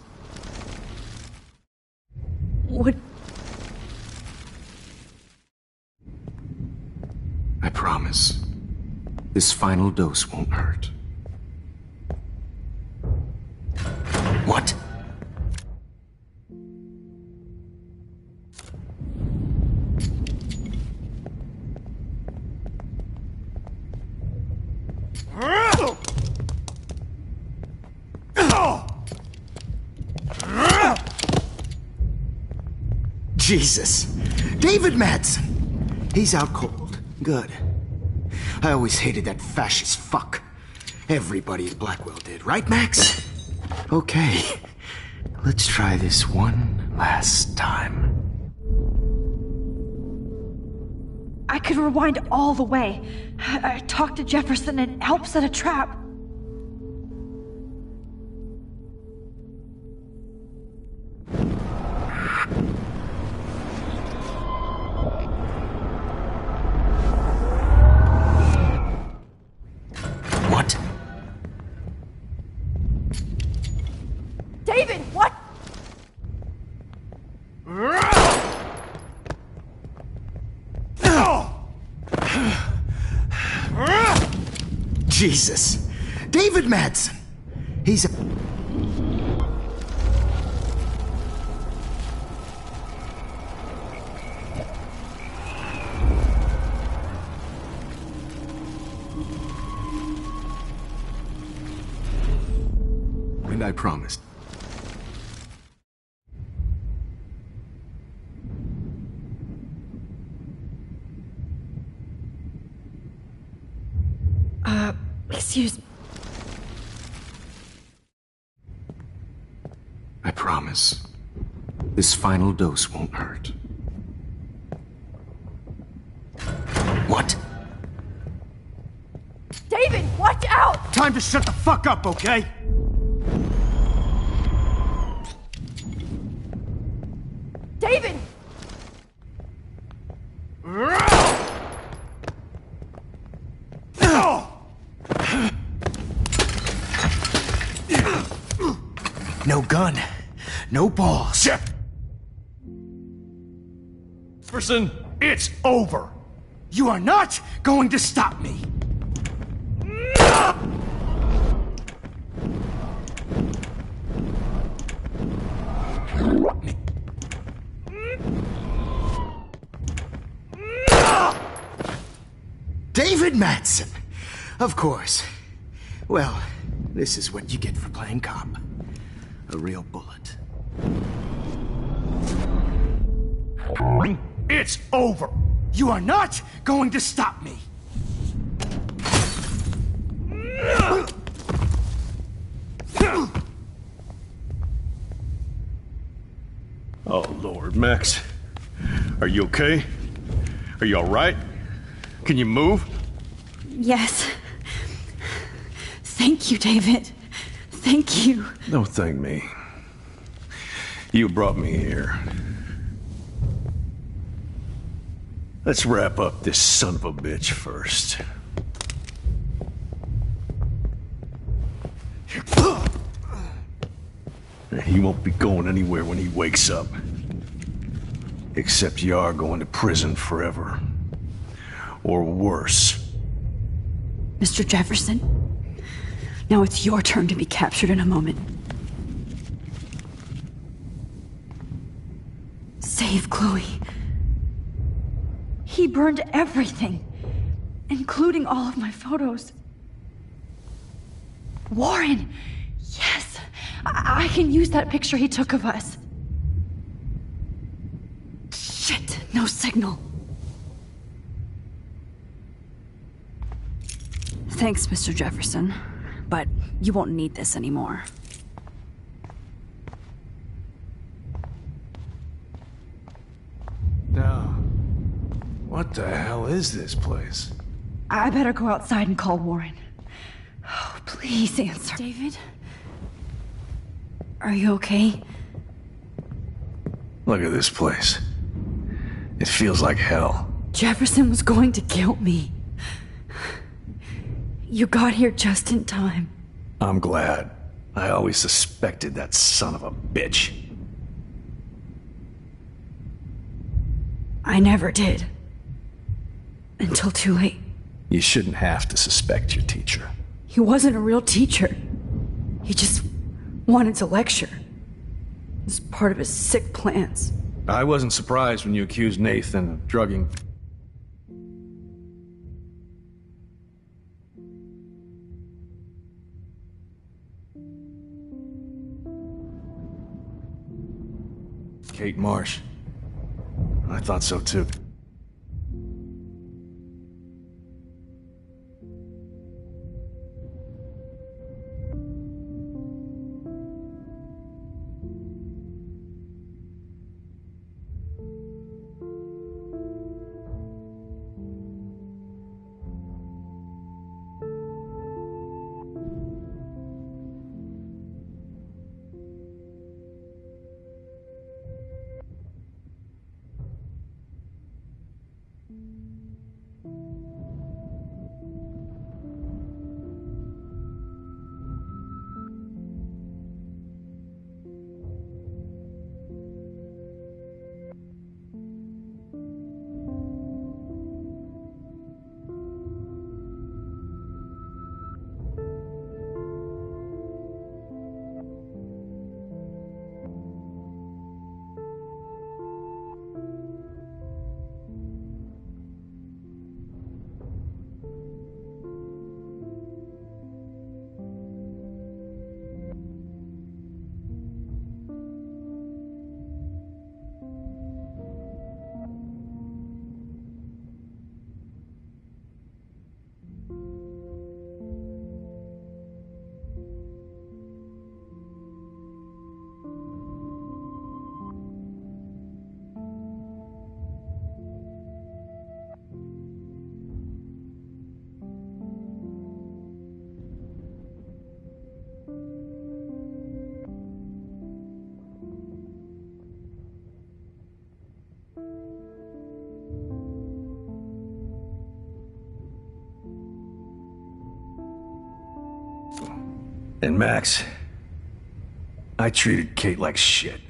What? I promise. This final dose won't hurt. What? Jesus. David Madsen. He's out cold. Good. I always hated that fascist fuck. Everybody at Blackwell did, right, Max? Okay, let's try this one last time. I could rewind all the way. I talked to Jefferson and helped set a trap. What? David, what? Jesus. David Madsen. He's a... And I promised. Excuse me. I promise. This final dose won't hurt. What? David, watch out! Time to shut the fuck up, okay? David! No gun. No balls. Jefferson, it's over. You are not going to stop me. David Madsen. Of course. Well, this is what you get for playing cop. A real bullet. It's over. You are not going to stop me. Oh, Lord, Max. Are you okay? Are you all right? Can you move? Yes. Thank you, David. Thank you. Don't thank me. You brought me here. Let's wrap up this son of a bitch first. He won't be going anywhere when he wakes up. Except you are going to prison forever. Or worse. Mr. Jefferson, now it's your turn to be captured in a moment. Save Chloe. He burned everything, including all of my photos. Warren! Yes! I can use that picture he took of us. Shit, no signal. Thanks, Mr. Jefferson, but you won't need this anymore. Now, what the hell is this place? I better go outside and call Warren. Oh, please answer. David? Are you okay? Look at this place. It feels like hell. Jefferson was going to kill me. You got here just in time. I'm glad. I always suspected that son of a bitch. I never did. Until too late. You shouldn't have to suspect your teacher. He wasn't a real teacher. He just wanted to lecture. It was part of his sick plans. I wasn't surprised when you accused Nathan of drugging. Kate Marsh. I thought so too. And Max, I treated Kate like shit.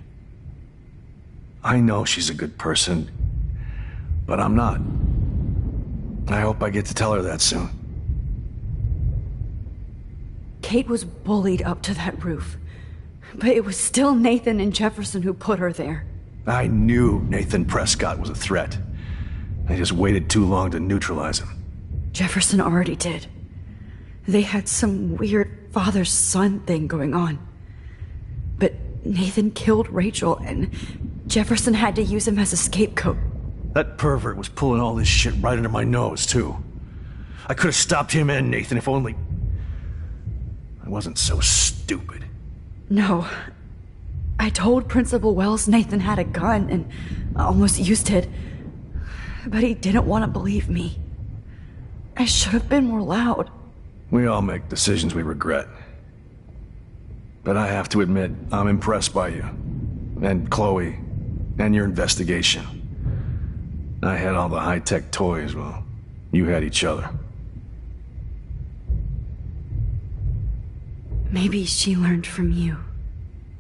I know she's a good person, but I'm not. I hope I get to tell her that soon. Kate was bullied up to that roof, but it was still Nathan and Jefferson who put her there. I knew Nathan Prescott was a threat. I just waited too long to neutralize him. Jefferson already did. They had some weird father-son thing going on. But Nathan killed Rachel, and Jefferson had to use him as a scapegoat. That pervert was pulling all this shit right under my nose, too. I could have stopped him and Nathan if only I wasn't so stupid. No. I told Principal Wells Nathan had a gun and almost used it. But he didn't want to believe me. I should have been more loud. We all make decisions we regret. But I have to admit, I'm impressed by you. And Chloe. And your investigation. I had all the high-tech toys, well, you had each other. Maybe she learned from you.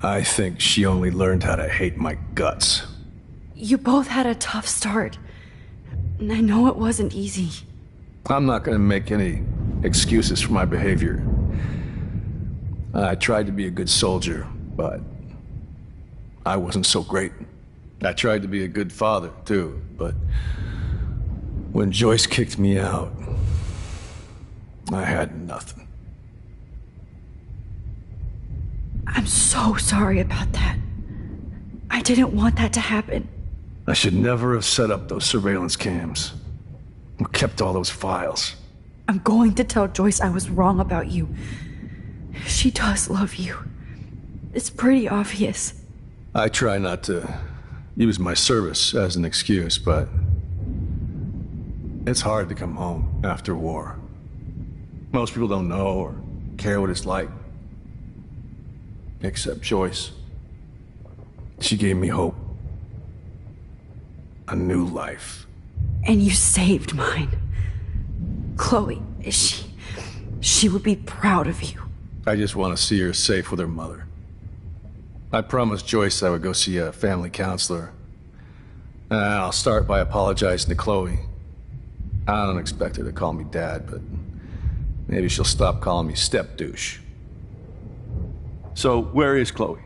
I think she only learned how to hate my guts. You both had a tough start. And I know it wasn't easy. I'm not gonna make any excuses for my behavior. I tried to be a good soldier, but I wasn't so great. I tried to be a good father, too, but when Joyce kicked me out, I had nothing. I'm so sorry about that. I didn't want that to happen. I should never have set up those surveillance cams. Or kept all those files. I'm going to tell Joyce I was wrong about you. She does love you. It's pretty obvious. I try not to use my service as an excuse, but it's hard to come home after war. Most people don't know or care what it's like. Except Joyce. She gave me hope. A new life. And you saved mine. Chloe, she would be proud of you. I just want to see her safe with her mother. I promised Joyce I would go see a family counselor. I'll start by apologizing to Chloe. I don't expect her to call me Dad, but maybe she'll stop calling me step douche. So, where is Chloe?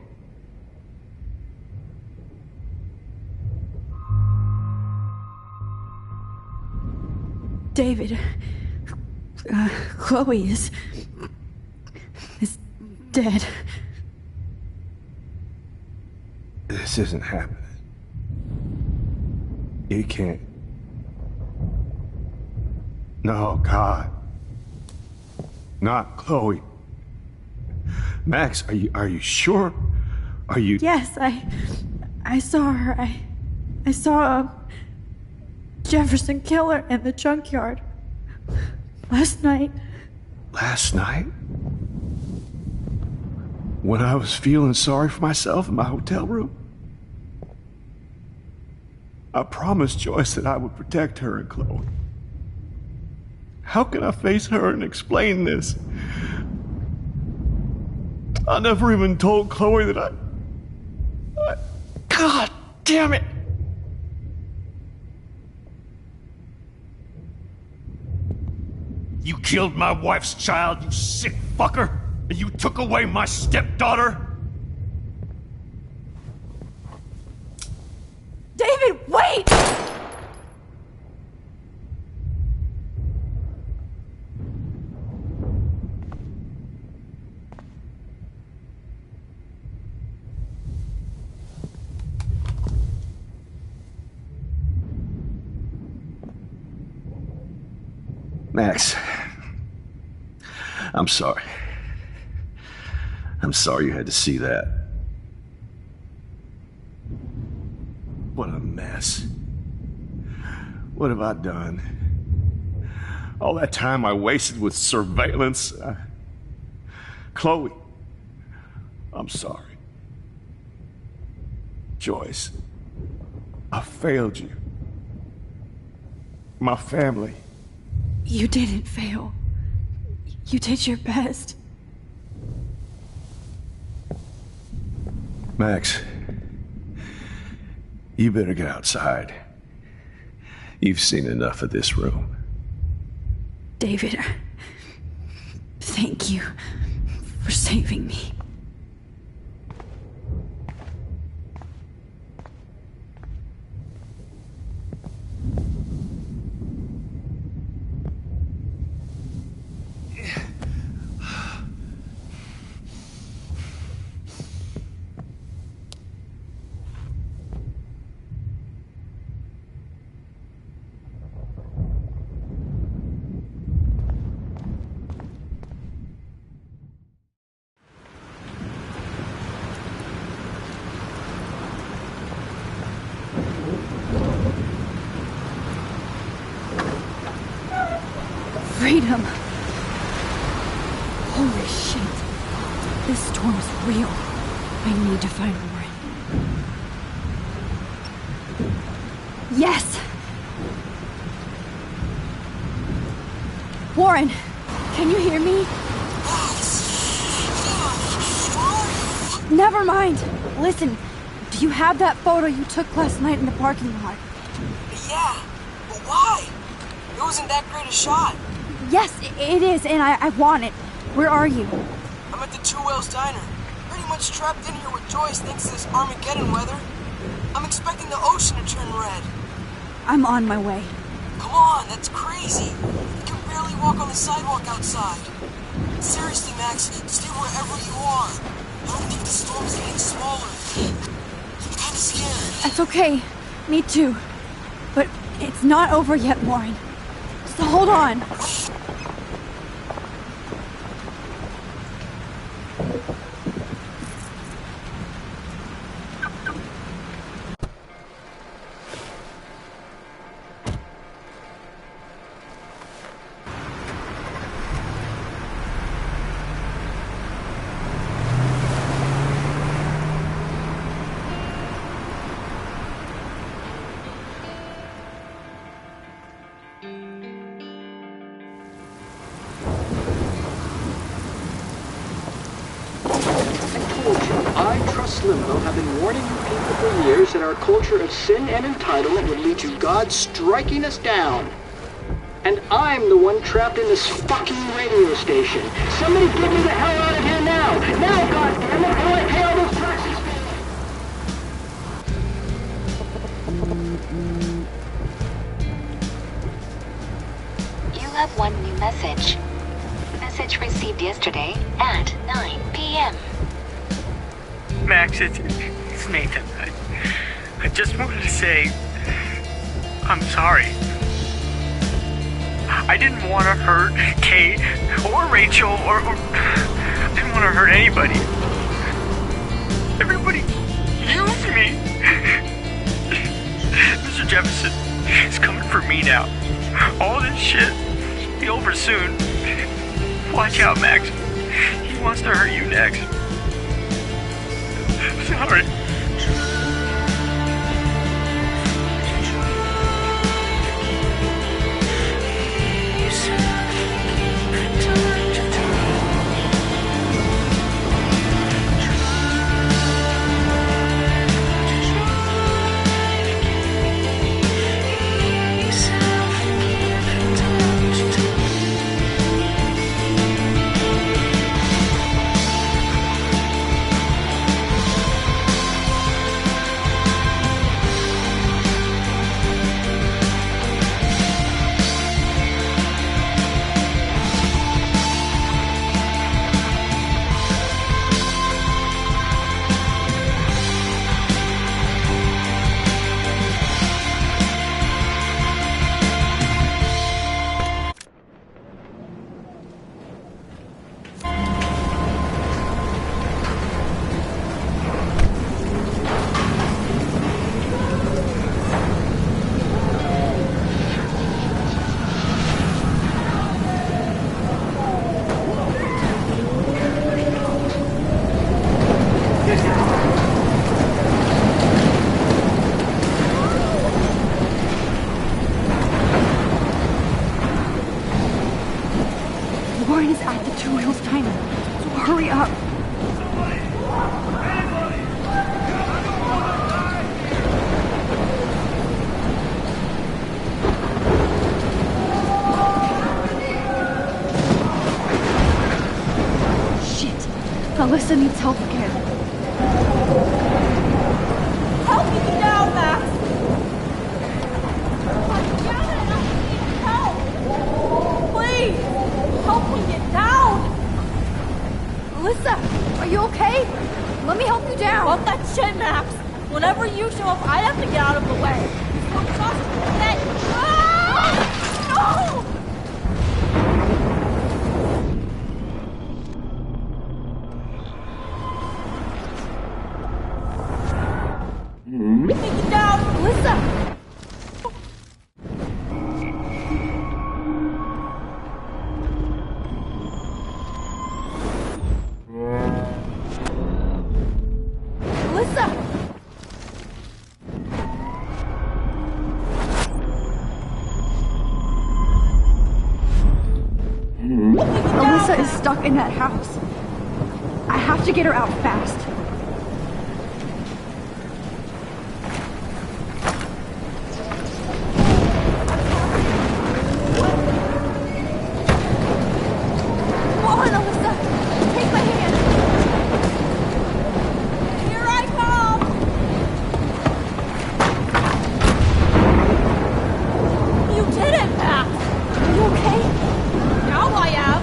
David, Chloe is dead. This isn't happening. You can't. No, God. Not Chloe. Max, are you sure? Are you... Yes, I saw her. I saw Jefferson kill her in the junkyard. Last night. Last night? When I was feeling sorry for myself in my hotel room? I promised Joyce that I would protect her and Chloe. How can I face her and explain this? I never even told Chloe that I... God damn it! You killed my wife's child, you sick fucker! And you took away my stepdaughter? David, wait! Max, I'm sorry. I'm sorry you had to see that. What a mess. What have I done? All that time I wasted with surveillance. Chloe, I'm sorry. Joyce, I failed you. My family. You didn't fail. You did your best. Max, you better get outside. You've seen enough of this room. David, thank you for saving me. Freedom. Holy shit. This storm's real. I need to find Warren. Yes! Warren, can you hear me? Never mind. Listen, do you have that photo you took last night in the parking lot? Yeah, but why? It wasn't that great a shot. Yes, it is, and I want it. Where are you? I'm at the Two Whales Diner. Pretty much trapped in here with Joyce thanks to this Armageddon weather. I'm expecting the ocean to turn red. I'm on my way. Come on, that's crazy. You can barely walk on the sidewalk outside. Seriously, Max, stay wherever you are. I don't think the storm is getting smaller. I'm kinda scared. That's okay. Me too. But it's not over yet, Warren. So hold on. Limbo have been warning you people for years that our culture of sin and entitlement would lead to God striking us down. And I'm the one trapped in this fucking radio station. Somebody get me the hell out of here now! Now, goddammit, or I pay all those taxes! You have one new message. Message received yesterday at 9 p.m. Max, it's Nathan. I just wanted to say I'm sorry. I didn't want to hurt Kate or Rachel or I didn't want to hurt anybody. Everybody used me. Mr. Jefferson is coming for me now. All this shit will be over soon. Watch out, Max. He wants to hurt you next. Sorry. Alyssa needs help again. Help me get down, Max! I'm down and I need help! Please! Help me get down! Alyssa, are you okay? Let me help you down. Fuck that shit, Max! Whenever you show up, I have to get out of the way. You're just dead. Ah! No! Take it down! Alyssa! Alyssa! Alyssa is stuck in that house. I have to get her out fast. Come on, Alyssa! Take my hand! Here I come! You did it, Max! Are you okay? Now I am!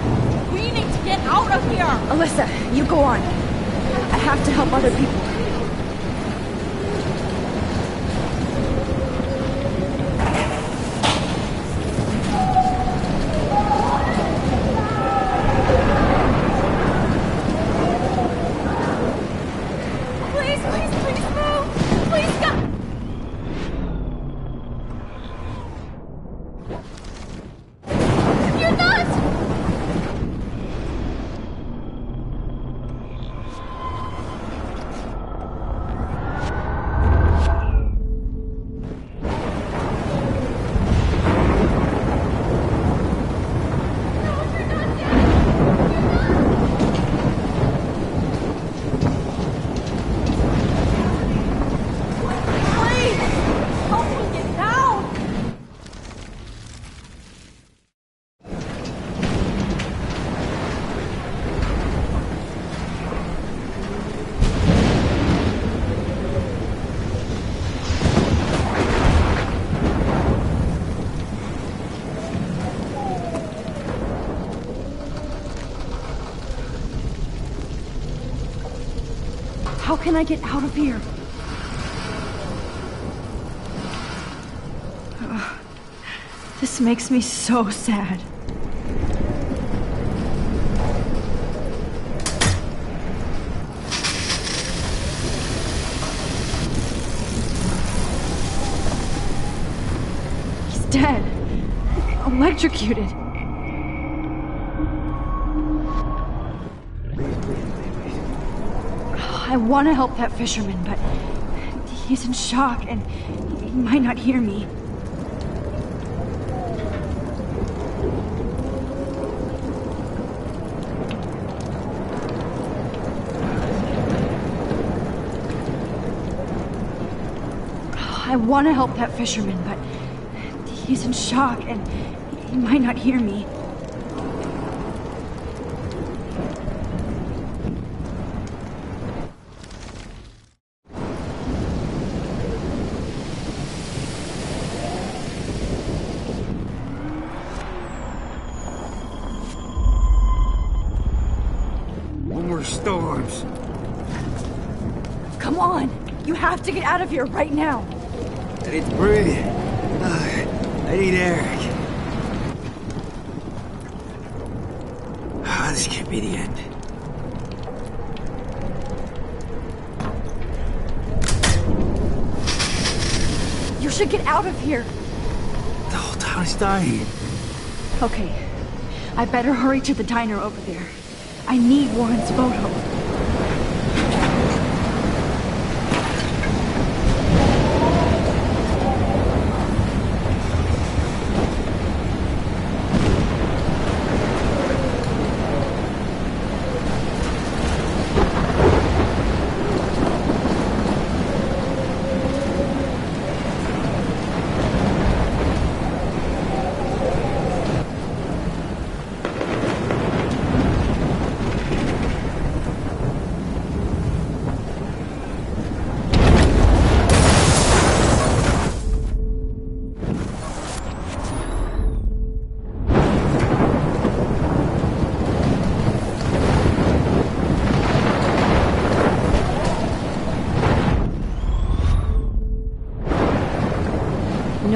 We need to get out of here! Alyssa, you go on. I have to help other people. Please, please, please move! Please, God! You're nuts! Please! Help me get down! How can I get out of here? This makes me so sad. He's dead. Electrocuted. I want to help that fisherman, but he's in shock and he might not hear me. I want to help that fisherman, but he's in shock and he might not hear me. No more storms. Come on! You have to get out of here right now! It's brilliant. I need air. This can't be the end. You should get out of here! The whole town is dying. Okay, I better hurry to the diner over there. I need Warren's photo.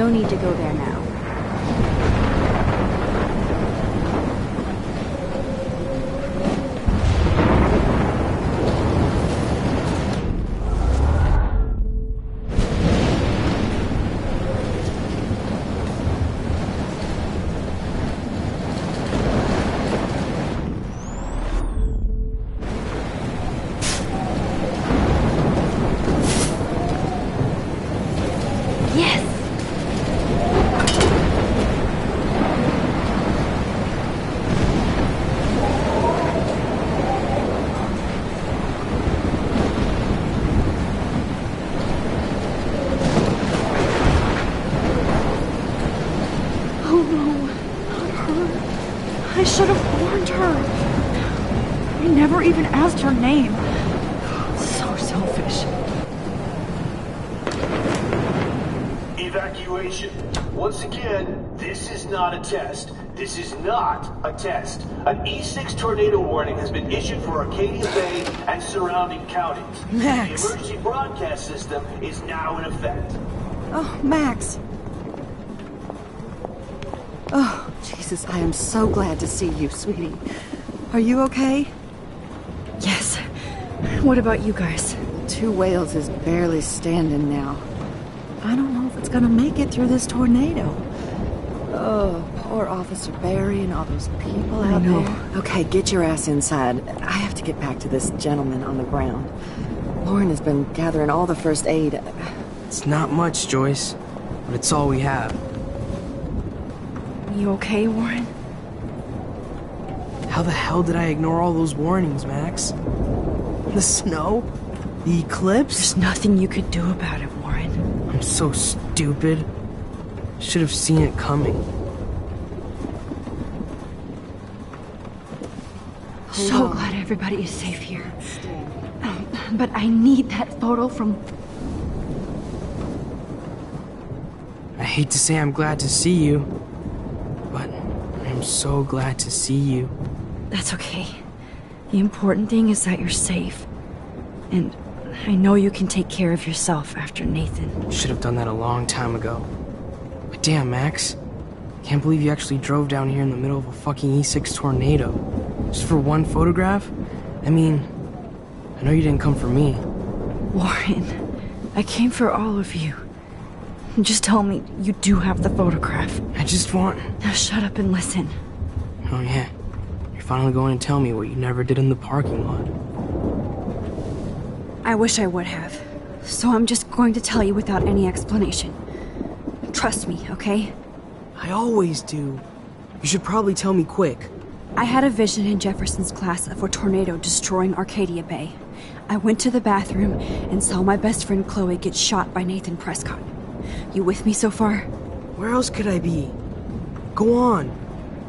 no need to go there now. I should have warned her. I never even asked her name. So selfish. Evacuation. Once again, this is not a test. This is not a test. An E6 tornado warning has been issued for Arcadia Bay and surrounding counties. Max. The emergency broadcast system is now in effect. Oh, Max. Oh, Jesus, I am so glad to see you, sweetie. Are you okay? Yes. What about you guys? Two Whales is barely standing now. I don't know if it's gonna make it through this tornado. Oh, poor Officer Barry and all those people out there. Okay, get your ass inside. I have to get back to this gentleman on the ground. Lauren has been gathering all the first aid. It's not much, Joyce, but it's all we have. You okay, Warren? How the hell did I ignore all those warnings, Max? The snow? The eclipse? There's nothing you could do about it, Warren. I'm so stupid. Should have seen it coming. So glad everybody is safe here. But I need that photo from... I hate to say I'm glad to see you, but I'm so glad to see you. That's okay. The important thing is that you're safe. And I know you can take care of yourself after Nathan. Should have done that a long time ago. But damn, Max. Can't believe you actually drove down here in the middle of a fucking E6 tornado. Just for one photograph? I mean, I know you didn't come for me. Warren, I came for all of you. Just tell me you do have the photograph. I just want... Now shut up and listen. Oh yeah. You're finally going to tell me what you never did in the parking lot. I wish I would have. So I'm just going to tell you without any explanation. Trust me, okay? I always do. You should probably tell me quick. I had a vision in Jefferson's class of a tornado destroying Arcadia Bay. I went to the bathroom and saw my best friend Chloe get shot by Nathan Prescott. You with me so far? Where else could I be? Go on.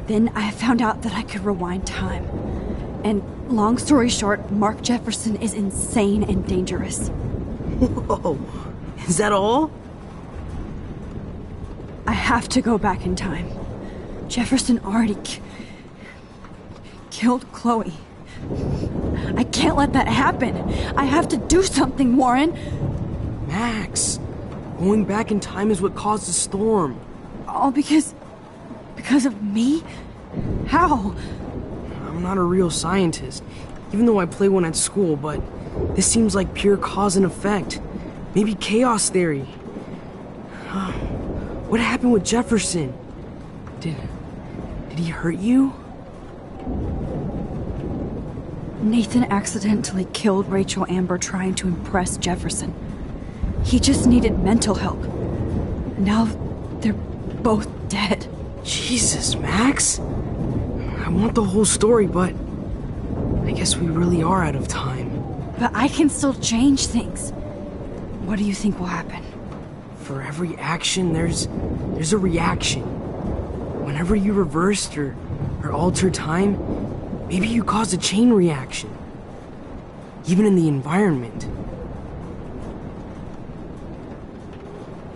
Then I found out that I could rewind time. And long story short, Mark Jefferson is insane and dangerous. Whoa. Is that all? I have to go back in time. Jefferson already killed Chloe. I can't let that happen. I have to do something, Warren. Max, going back in time is what caused the storm. All because of me? How? I'm not a real scientist, even though I play one at school, but this seems like pure cause and effect. Maybe chaos theory. What happened with Jefferson? Did he hurt you? Nathan accidentally killed Rachel Amber trying to impress Jefferson. He just needed mental help. Now they're both dead. Jesus, Max. I want the whole story, but I guess we really are out of time. But I can still change things. What do you think will happen? For every action, there's a reaction. Whenever you reversed or altered time, maybe you caused a chain reaction. Even in the environment.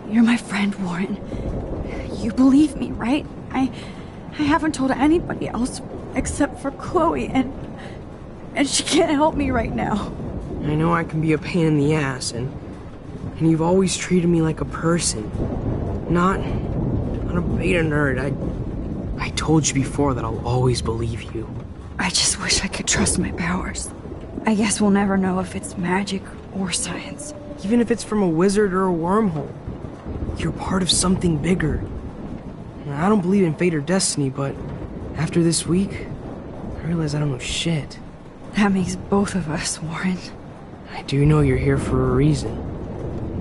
You're my friend, Warren. You believe me, right? I haven't told anybody else except for Chloe, and she can't help me right now. I know I can be a pain in the ass, and you've always treated me like a person. not a beta nerd. I told you before that I'll always believe you. I just wish I could trust my powers. I guess we'll never know if it's magic or science. Even if it's from a wizard or a wormhole, you're part of something bigger. I don't believe in fate or destiny, but after this week, I realize I don't know shit. That makes both of us, Warren. I do know you're here for a reason.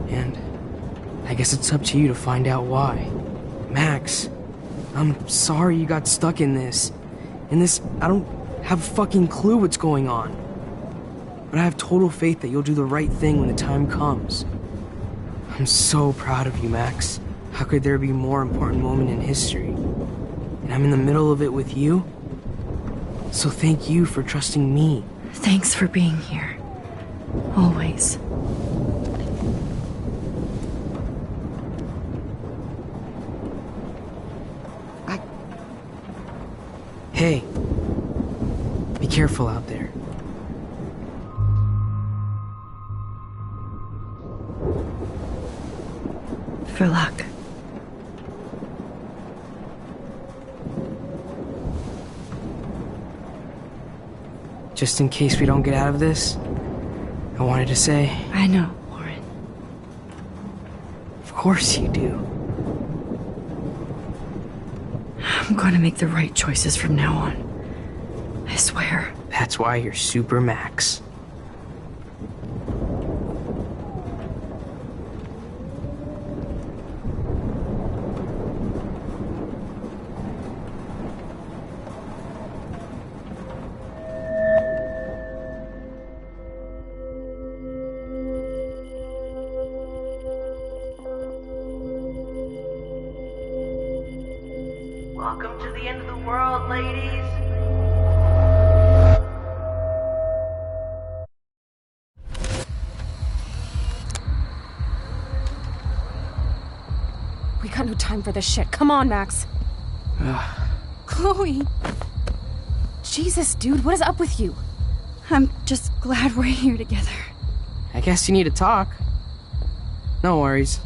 And I guess it's up to you to find out why. Max, I'm sorry you got stuck in this. I don't have a fucking clue what's going on. But I have total faith that you'll do the right thing when the time comes. I'm so proud of you, Max. How could there be a more important moment in history? And I'm in the middle of it with you. So thank you for trusting me. Thanks for being here. Always. Hey. Be careful out there. For luck. Just in case we don't get out of this, I wanted to say... I know, Warren. Of course you do. I'm going to make the right choices from now on. I swear. That's why you're Super Max. Welcome to the end of the world, ladies. We got no time for this shit. Come on, Max. Chloe! Jesus, dude, what is up with you? I'm just glad we're here together. I guess you need to talk. No worries.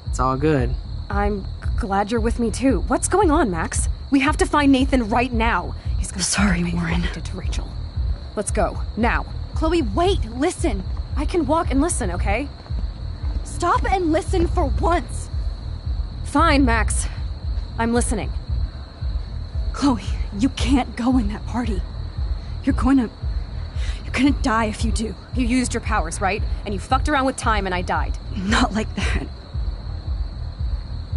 It's all good. I'm glad you're with me too. What's going on, Max? We have to find Nathan right now. He's gonna Sorry, Warren. Did to Rachel. Let's go now. Chloe, wait! Listen! I can walk and listen, okay? Stop and listen for once! Fine, Max. I'm listening. Chloe, you can't go in that party. You're gonna die if you do. You used your powers, right? And you fucked around with time and I died. Not like that.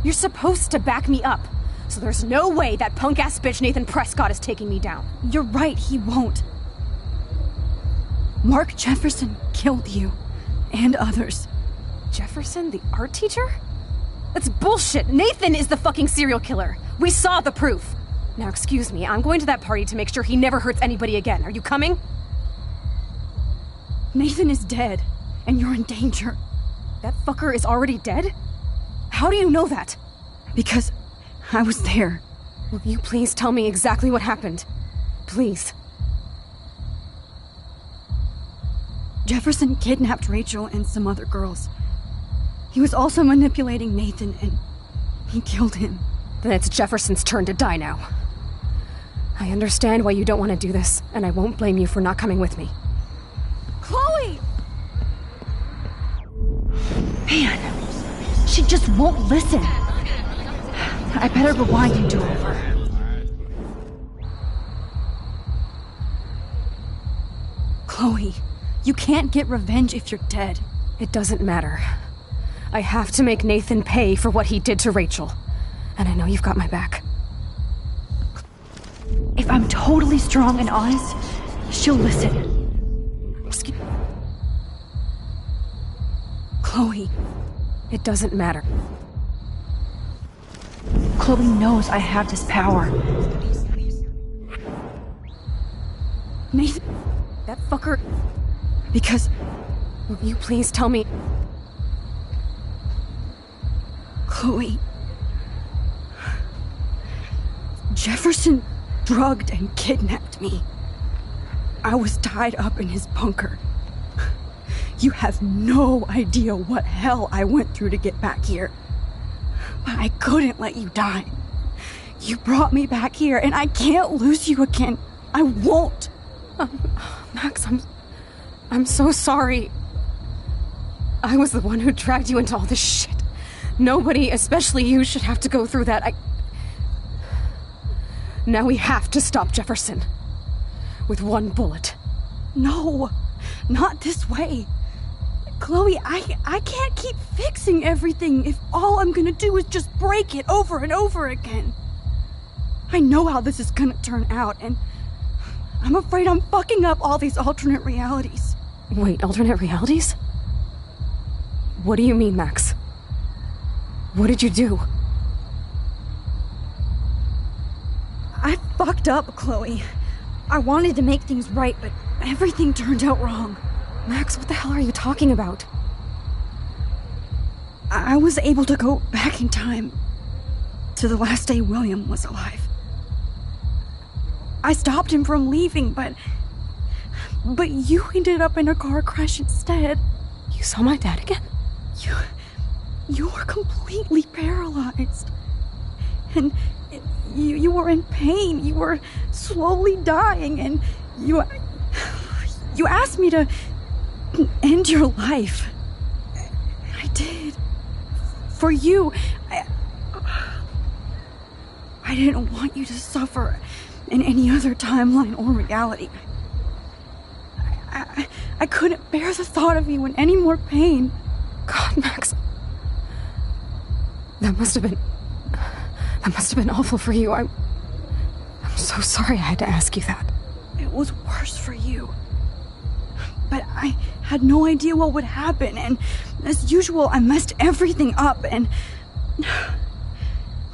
You're supposed to back me up. So there's no way that punk-ass bitch Nathan Prescott is taking me down. You're right, he won't. Mark Jefferson killed you. And others. Jefferson, the art teacher? That's bullshit. Nathan is the fucking serial killer. We saw the proof. Now, excuse me, I'm going to that party to make sure he never hurts anybody again. Are you coming? Nathan is dead, and you're in danger. That fucker is already dead? How do you know that? Because I was there. Will you please tell me exactly what happened? Please. Jefferson kidnapped Rachel and some other girls. He was also manipulating Nathan, and he killed him. Then it's Jefferson's turn to die now. I understand why you don't want to do this, and I won't blame you for not coming with me. Chloe! Man, she just won't listen. I better rewind and do over. Chloe, you can't get revenge if you're dead. It doesn't matter. I have to make Nathan pay for what he did to Rachel. And I know you've got my back. If I'm totally strong and honest, she'll listen. Chloe. It doesn't matter. Chloe knows I have this power. Nathan... That fucker... Because... Will you please tell me... Chloe... Jefferson drugged and kidnapped me. I was tied up in his bunker. You have no idea what hell I went through to get back here. But I couldn't let you die. You brought me back here, and I can't lose you again. I won't. Max, I'm so sorry. I was the one who dragged you into all this shit. Nobody, especially you, should have to go through that. Now we have to stop Jefferson. With one bullet. No, not this way. Chloe, I can't keep fixing everything if all I'm gonna do is just break it over and over again. I know how this is gonna turn out, and I'm afraid I'm fucking up all these alternate realities. Wait, alternate realities? What do you mean, Max? What did you do? I fucked up, Chloe. I wanted to make things right, but everything turned out wrong. Max, what the hell are you talking about? I was able to go back in time to the last day William was alive. I stopped him from leaving, but you ended up in a car crash instead. You saw my dad again? You were completely paralyzed. And you were in pain. You were slowly dying, and you asked me to end your life. I did. For you. I didn't want you to suffer in any other timeline or reality. I couldn't bear the thought of you in any more pain. God, Max. That must have been awful for you. I'm so sorry I had to ask you that. It was worse for you. But I had no idea what would happen, and as usual, I messed everything up, and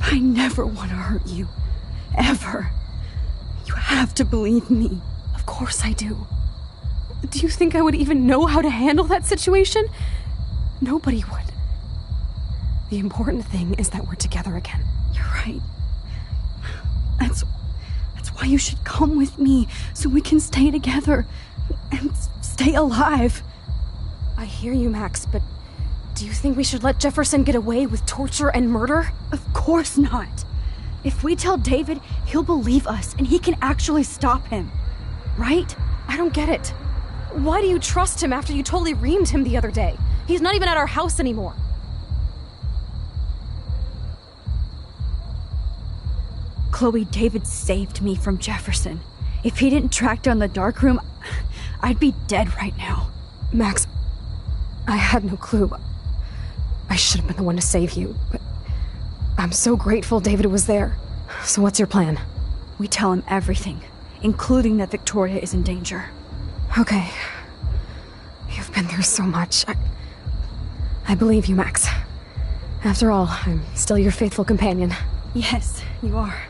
I never want to hurt you. Ever. You have to believe me. Of course I do. Do you think I would even know how to handle that situation? Nobody would. The important thing is that we're together again. You're right. That's why you should come with me, so we can stay together and stay alive. I hear you, Max, but do you think we should let Jefferson get away with torture and murder? Of course not. If we tell David, he'll believe us, and he can actually stop him. Right? I don't get it. Why do you trust him after you totally reamed him the other day? He's not even at our house anymore. Chloe, David saved me from Jefferson. If he didn't track down the darkroom, I'd be dead right now. Max, I had no clue. I should have been the one to save you, but I'm so grateful David was there. So what's your plan? We tell him everything, including that Victoria is in danger. Okay. You've been through so much. I believe you, Max. After all, I'm still your faithful companion. Yes, you are.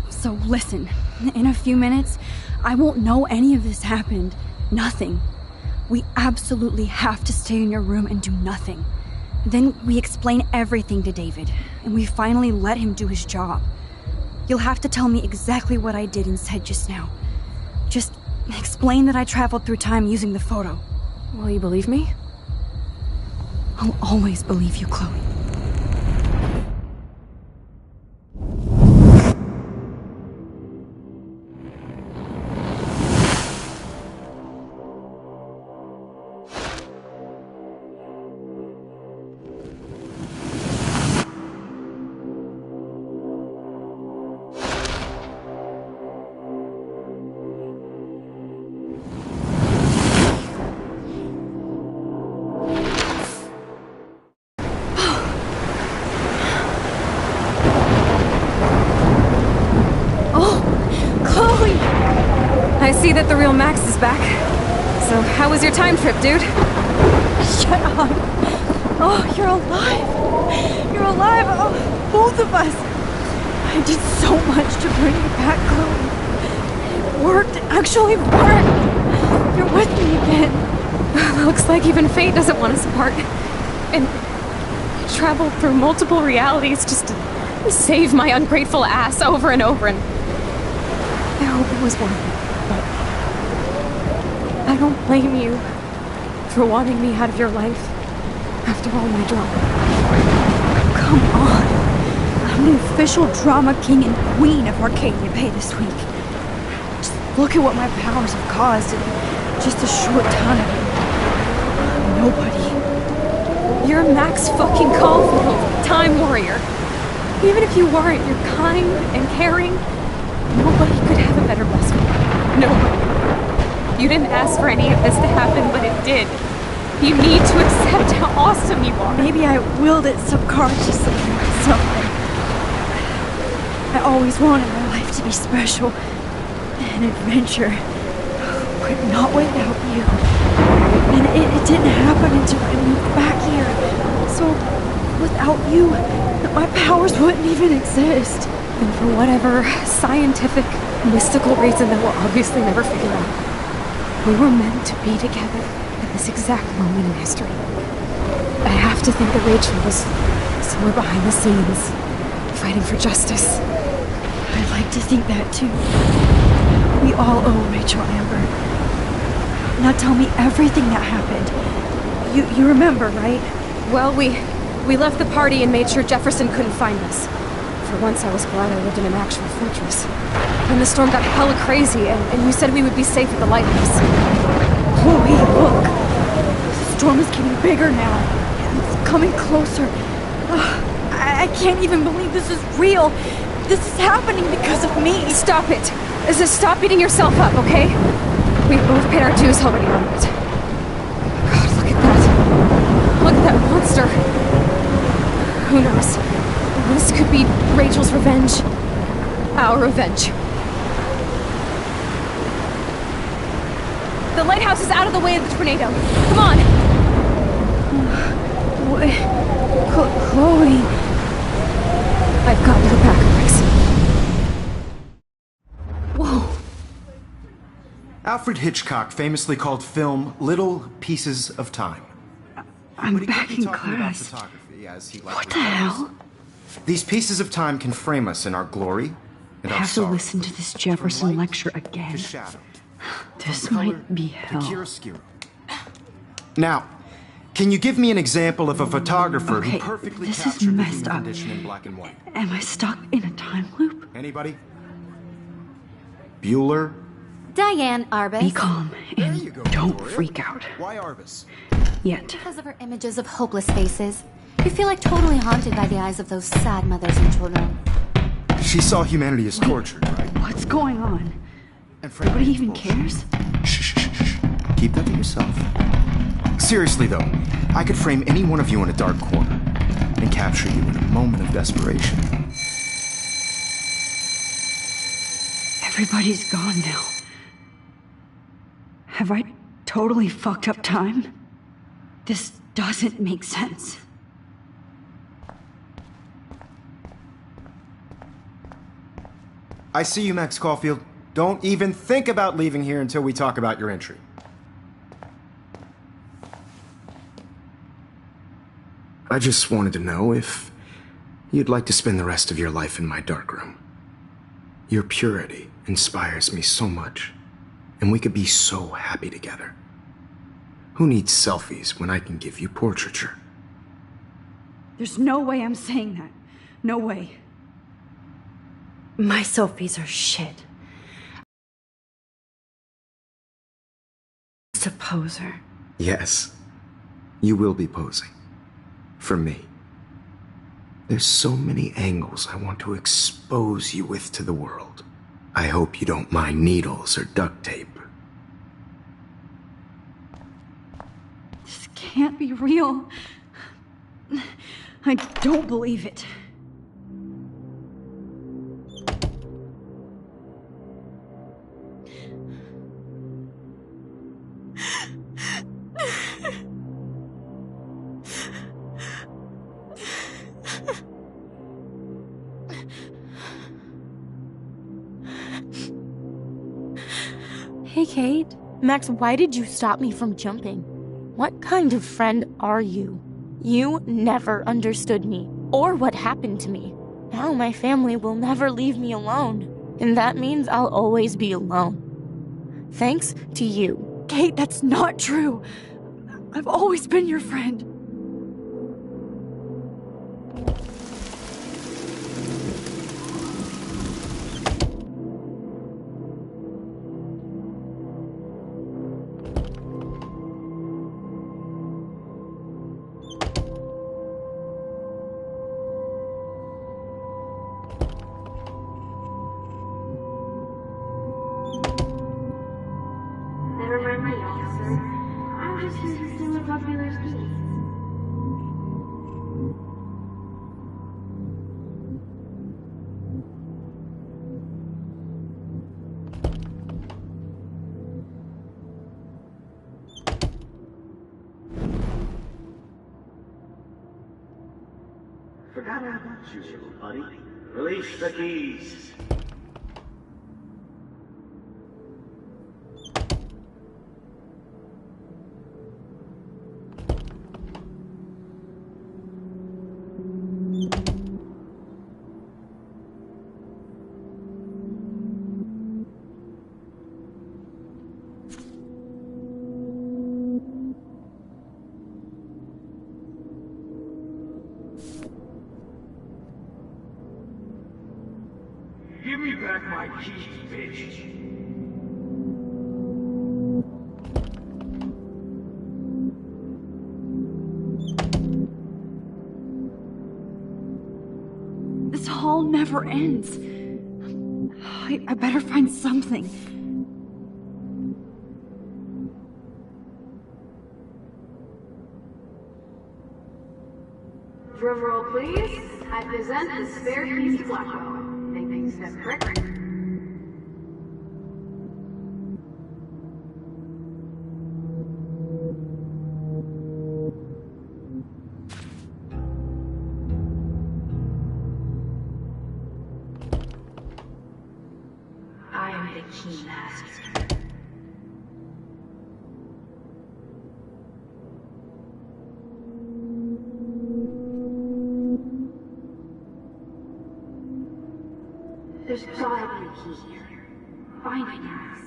So listen, in a few minutes, I won't know any of this happened. Nothing. We absolutely have to stay in your room and do nothing. Then we explain everything to David, and we finally let him do his job. You'll have to tell me exactly what I did and said just now. Just explain that I traveled through time using the photo. Will you believe me? I'll always believe you, Chloe. I see that the real Max is back. So, how was your time trip, dude? Shut up! Oh, you're alive! You're alive! Oh, both of us! I did so much to bring you back, Chloe. It worked. It actually worked! You're with me again. Looks like even fate doesn't want us apart. And I traveled through multiple realities just to save my ungrateful ass over and over, and I hope it was worth it. But I don't blame you for wanting me out of your life after all my drama. Come on. I'm the official drama king and queen of Arcadia Bay this week. Just look at what my powers have caused in just a short time. Nobody. You're Max fucking Caulfield, Time Warrior. Even if you weren't, you're kind and caring. Nobody could have a better best friend. Nobody. You didn't ask for any of this to happen, but it did. You need to accept how awesome you are. Maybe I willed it subconsciously to myself. I always wanted my life to be special. An adventure. But not without you. And it didn't happen until I moved back here. So, without you, my powers wouldn't even exist. And for whatever scientific, mystical reason that we'll obviously never figure out, we were meant to be together at this exact moment in history. I have to think that Rachel was somewhere behind the scenes, fighting for justice. I'd like to think that too. We all owe Rachel Amber. Now tell me everything that happened. You remember, right? Well, we left the party and made sure Jefferson couldn't find us. For once, I was glad I lived in an actual fortress. Then the storm got hella crazy, and you said we would be safe at the lighthouse. Chloe, look! The storm is getting bigger now. It's coming closer. I can't even believe this is real. This is happening because of me. Stop it! Stop beating yourself up, okay? We both paid our dues already on it. God, look at that. Look at that monster. Who knows? This could be Rachel's revenge. Our revenge. The lighthouse is out of the way of the tornado. Come on! Chloe... I've got your back, Grace. Whoa. Alfred Hitchcock famously called film little pieces of time. I'm back in class. What the hell? These pieces of time can frame us in our glory and I our have to sorrow. listen to this Jefferson lecture again. This might be hell. Now, can you give me an example of a photographer Okay, who perfectly this is captured the messed human up. condition in black and white? Am I stuck in a time loop? Anybody? Bueller? Diane Arbus. Be calm and don't freak out. Why Arbus? Yet. Because of her images of hopeless faces. You feel like totally haunted by the eyes of those sad mothers and children. She saw humanity as tortured, right? What's going on? Nobody even cares? Shh. Keep that to yourself. Seriously, though, I could frame any one of you in a dark corner and capture you in a moment of desperation. Everybody's gone now. Have I totally fucked up time? This doesn't make sense. I see you, Max Caulfield. Don't even think about leaving here until we talk about your entry. I just wanted to know if you'd like to spend the rest of your life in my darkroom. Your purity inspires me so much, and we could be so happy together. Who needs selfies when I can give you portraiture? There's no way I'm saying that. No way. My selfies are shit. It's a poser. Yes, you will be posing. For me. There's so many angles I want to expose you with to the world. I hope you don't mind needles or duct tape. This can't be real. I don't believe it. Hey, Kate. Max, why did you stop me from jumping? What kind of friend are you? You never understood me, or what happened to me. Now my family will never leave me alone, and that means I'll always be alone. Thanks to you. Kate, that's not true. I've always been your friend. a popular piece. Forgot all about you, little buddy. Release the keys. Give me back my keys, bitch. This hall never ends. I better find something. Drum roll, please. I present the spare keys to Blackwell. Thank you, Step Frick. I am the key master. There's gotta be a key here. Find it, Max.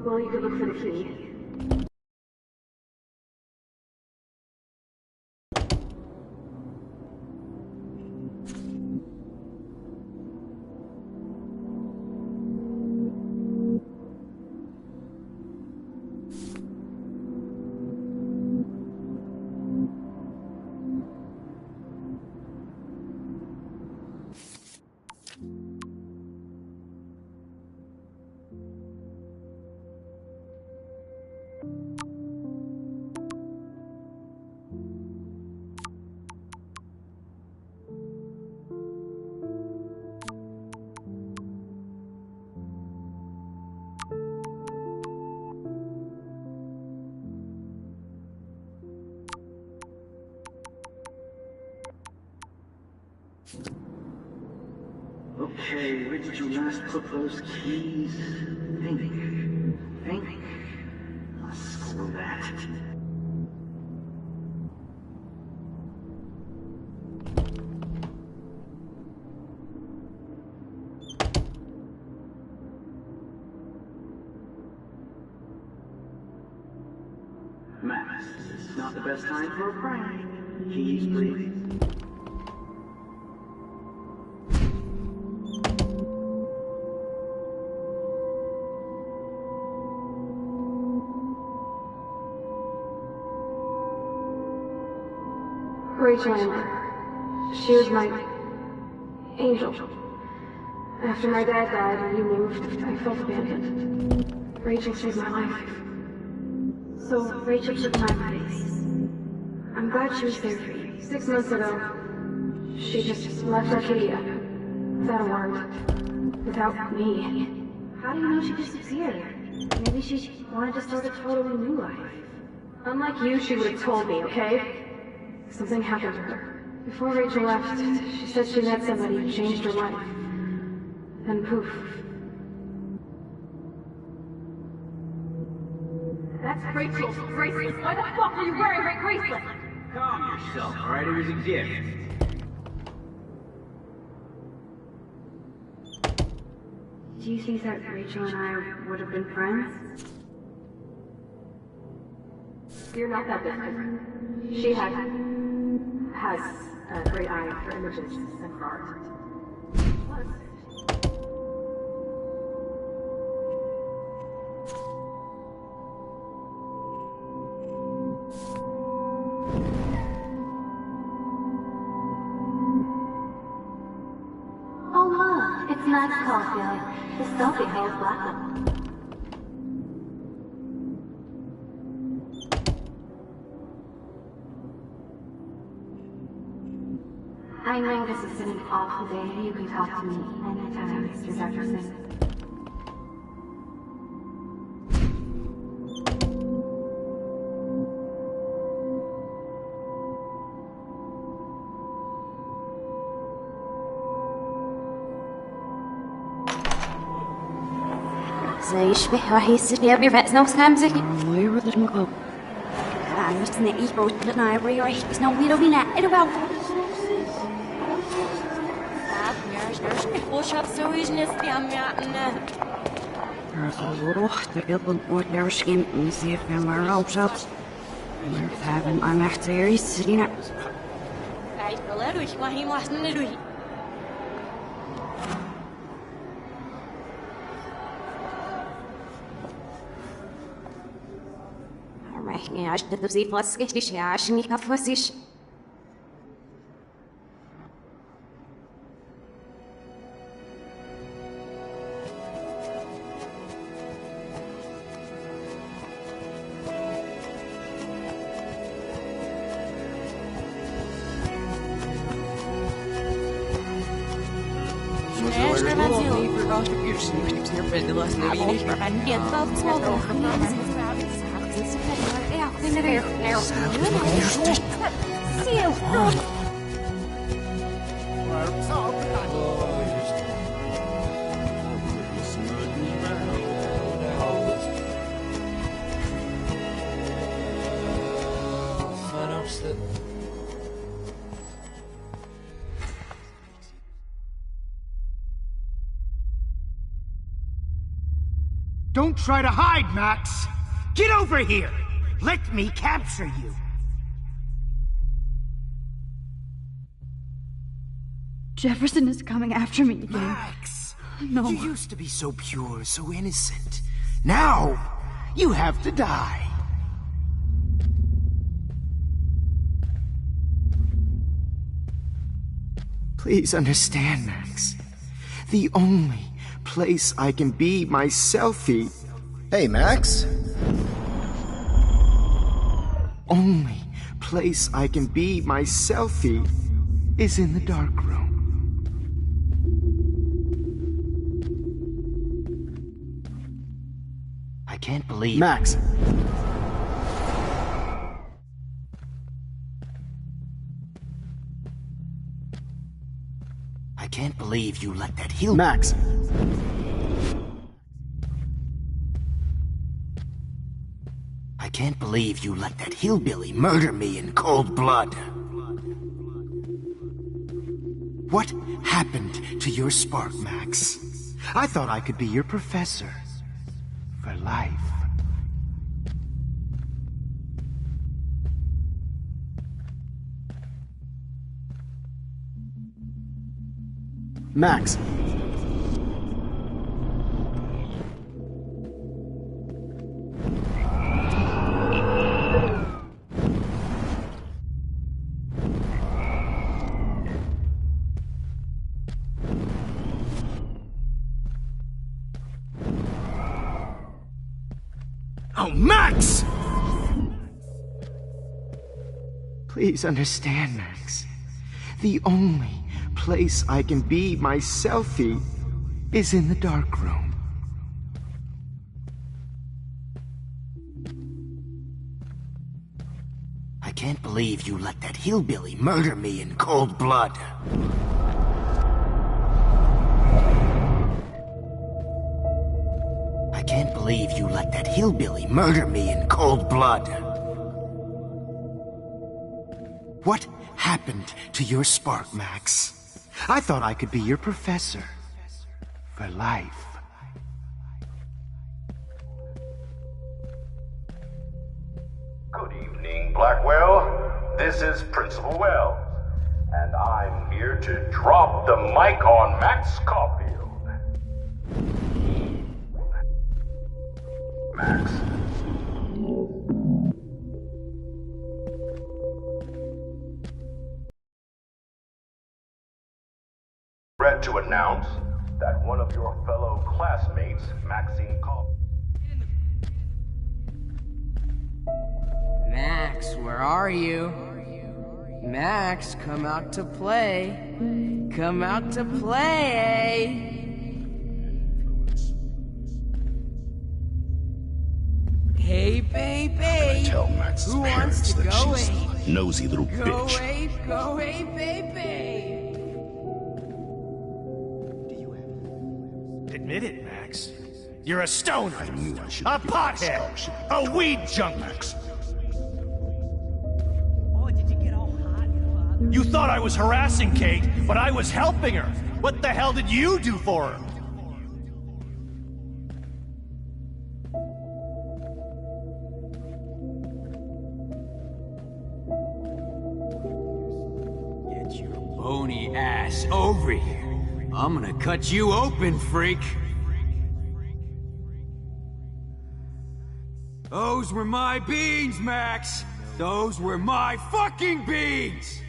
Well, you could look for the key. Okay, where did you last put those keys? Think. Screw that. Max, this is not the best time for a prank. Keys, please. Rachel Amber. She was my angel. After my dad died and you moved, I felt abandoned. Rachel saved my life. So Rachel took my place. I'm glad she was there for you. 6 months ago, she just left Arcadia. Without a word. Without me. How do you know she disappeared? Maybe she wanted to start a totally new life. Unlike you, she would have told me, okay? Something happened to her. Before Rachel left, she said she met somebody who changed her life. Then poof. That's Rachel's bracelet. Why the fuck are you wearing my bracelet? Calm yourself, alright? It was a gift. Do you think that Rachel and I would have been friends? You're not that different. She has a great eye for images and for art. Max Caulfield. His selfie holds black. I know this has been an awful day. You can talk to me anytime, Mr. Jefferson. زي يشبه راح يستني بيرفع نفس كامزك. الله يرضى المقام. أنا مستني يبرد لنا يريح بس نويرو بينا إرباو. وشاب سويج نسبي عم يعنا. روح تقبل ودرشين نسيف من روشات. مرتابن أنا احتياري سرينا. عيد بلادوش ما هي محسن ندوي. رحني عشت تبزي فاسكش ليش عشني كفوسيش. Don't try to hide, Max! Get over here! Let me capture you! Jefferson is coming after me again. Max! No. You used to be so pure, so innocent. Now, you have to die. Please understand, Max. The only place I can be my selfie. Hey, Max. Only place I can be my selfie is in the dark room. I can't believe... Max. I can't believe you let that hill... Max. I can't believe you let that hillbilly murder me in cold blood. What happened to your spark, Max? I thought I could be your professor. For life. Max. Oh, Max! Please understand, Max. The only place I can be my selfie is in the dark room. I can't believe you let that hillbilly murder me in cold blood. I can't believe you let that hillbilly murder me in cold blood. What happened to your spark, Max? I thought I could be your professor. For life. Good evening, Blackwell. This is Principal Wells, and I'm here to drop the mic on Max Caulfield. Max. To announce that one of your fellow classmates, Maxine Call. Max, where are you? Max, come out to play. Come out to play. Hey, baby. Tell Max's Who wants parents to that go she's ape? a nosy little Go bitch. ape, go ape, baby. Admit it, Max. You're a stoner, a pothead, a weed junkie. You thought I was harassing Kate, but I was helping her. What the hell did you do for her? Get your bony ass over here. I'm gonna cut you open, freak. Those were my beans, Max. Those were my fucking beans.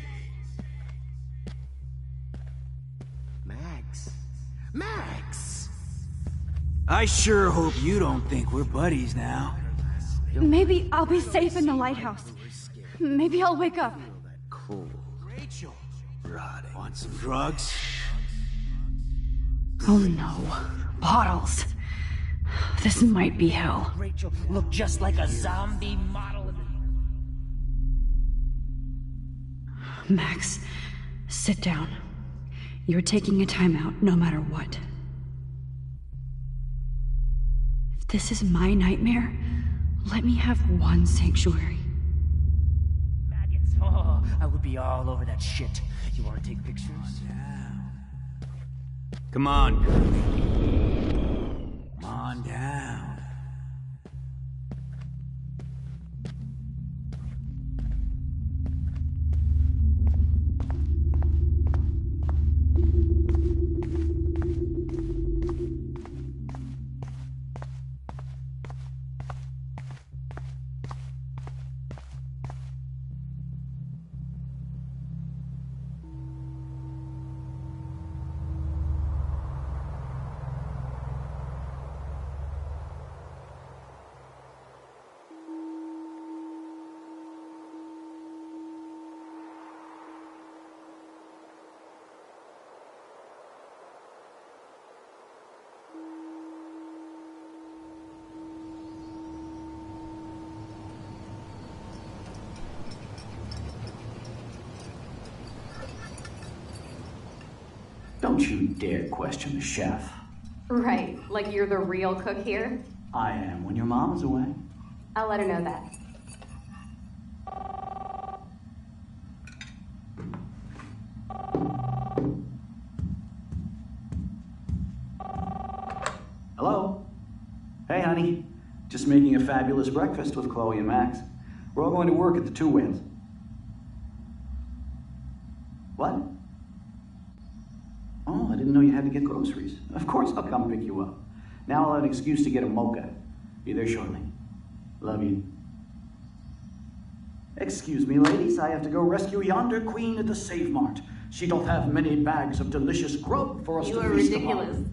Max! I sure hope you don't think we're buddies now. Maybe I'll be safe in the lighthouse. Maybe I'll wake up. Cool. Rachel. Rotting. Want some drugs? Oh no. Bottles. This might be hell. Rachel looked just like a zombie model. Max, sit down. You're taking a timeout no matter what. If this is my nightmare, let me have one sanctuary. Maggots. Oh, I would be all over that shit. You want to take pictures? Come on, girlie. Come on down. Don't you dare question the chef. Right, like you're the real cook here? I am when your mom is away. I'll let her know that. Hello? Hey, honey. Just making a fabulous breakfast with Chloe and Max. We're all going to work at the Two Whales. What? Oh, I didn't know you had to get groceries. Of course I'll come pick you up. Now I'll have an excuse to get a mocha. Be there shortly. Love you. Excuse me, ladies. I have to go rescue yonder queen at the Save Mart. She doth have many bags of delicious grub for us to feast upon.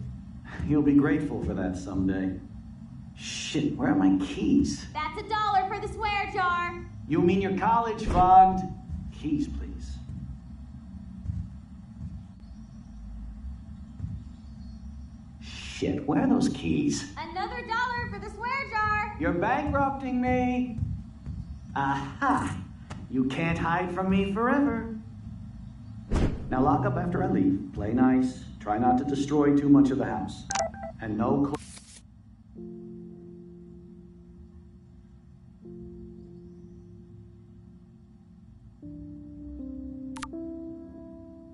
You'll be grateful for that someday. Shit, where are my keys? That's $1 for the swear jar. You mean your college fund? Keys, please. Shit, where are those keys? Another $1 for the swear jar. You're bankrupting me. Aha! You can't hide from me forever. Now lock up after I leave. Play nice. Try not to destroy too much of the house. And no...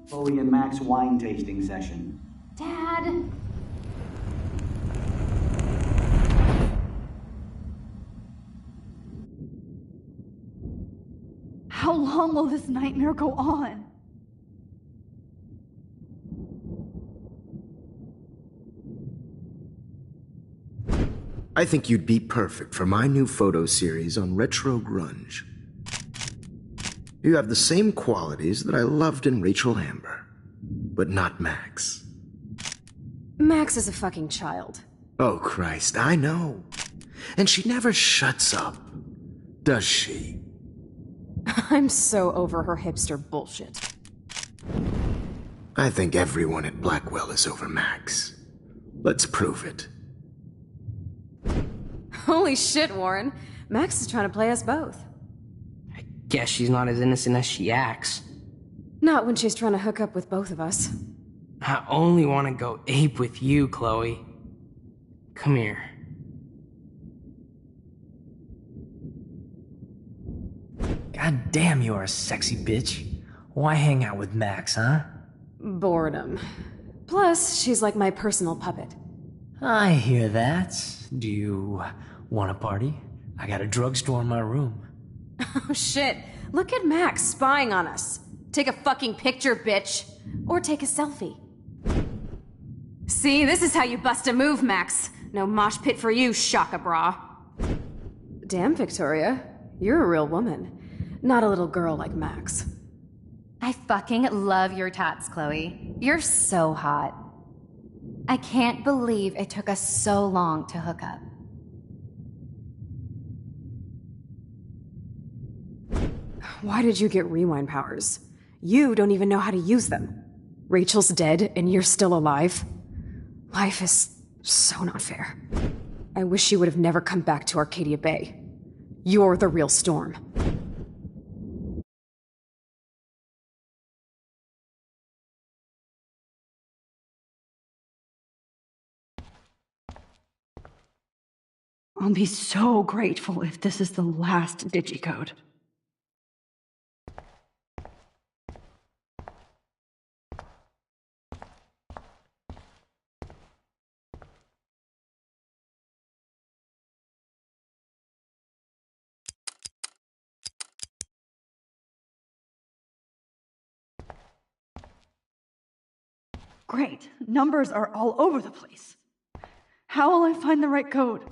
Chloe and Max wine tasting session. Dad. How long will this nightmare go on? I think you'd be perfect for my new photo series on retro grunge. You have the same qualities that I loved in Rachel Amber, but not Max. Max is a fucking child. Oh, Christ, I know. And she never shuts up, does she? I'm so over her hipster bullshit. I think everyone at Blackwell is over Max. Let's prove it. Holy shit, Warren. Max is trying to play us both. Guess she's not as innocent as she acts. Not when she's trying to hook up with both of us. I only want to go ape with you, Chloe. Come here. God damn, you are a sexy bitch. Why hang out with Max, huh? Boredom. Plus, she's like my personal puppet. I hear that. Do you want a party? I got a drugstore in my room. Oh shit, look at Max spying on us. Take a fucking picture, bitch. Or take a selfie. See, this is how you bust a move, Max. No mosh pit for you, Shaka Bra. Damn, Victoria. You're a real woman. Not a little girl like Max. I fucking love your tats, Chloe. You're so hot. I can't believe it took us so long to hook up. Why did you get rewind powers? You don't even know how to use them. Rachel's dead and you're still alive. Life is so not fair. I wish she would have never come back to Arcadia Bay. You're the real Storm. I'll be so grateful if this is the last digicode. Great. Numbers are all over the place. How will I find the right code?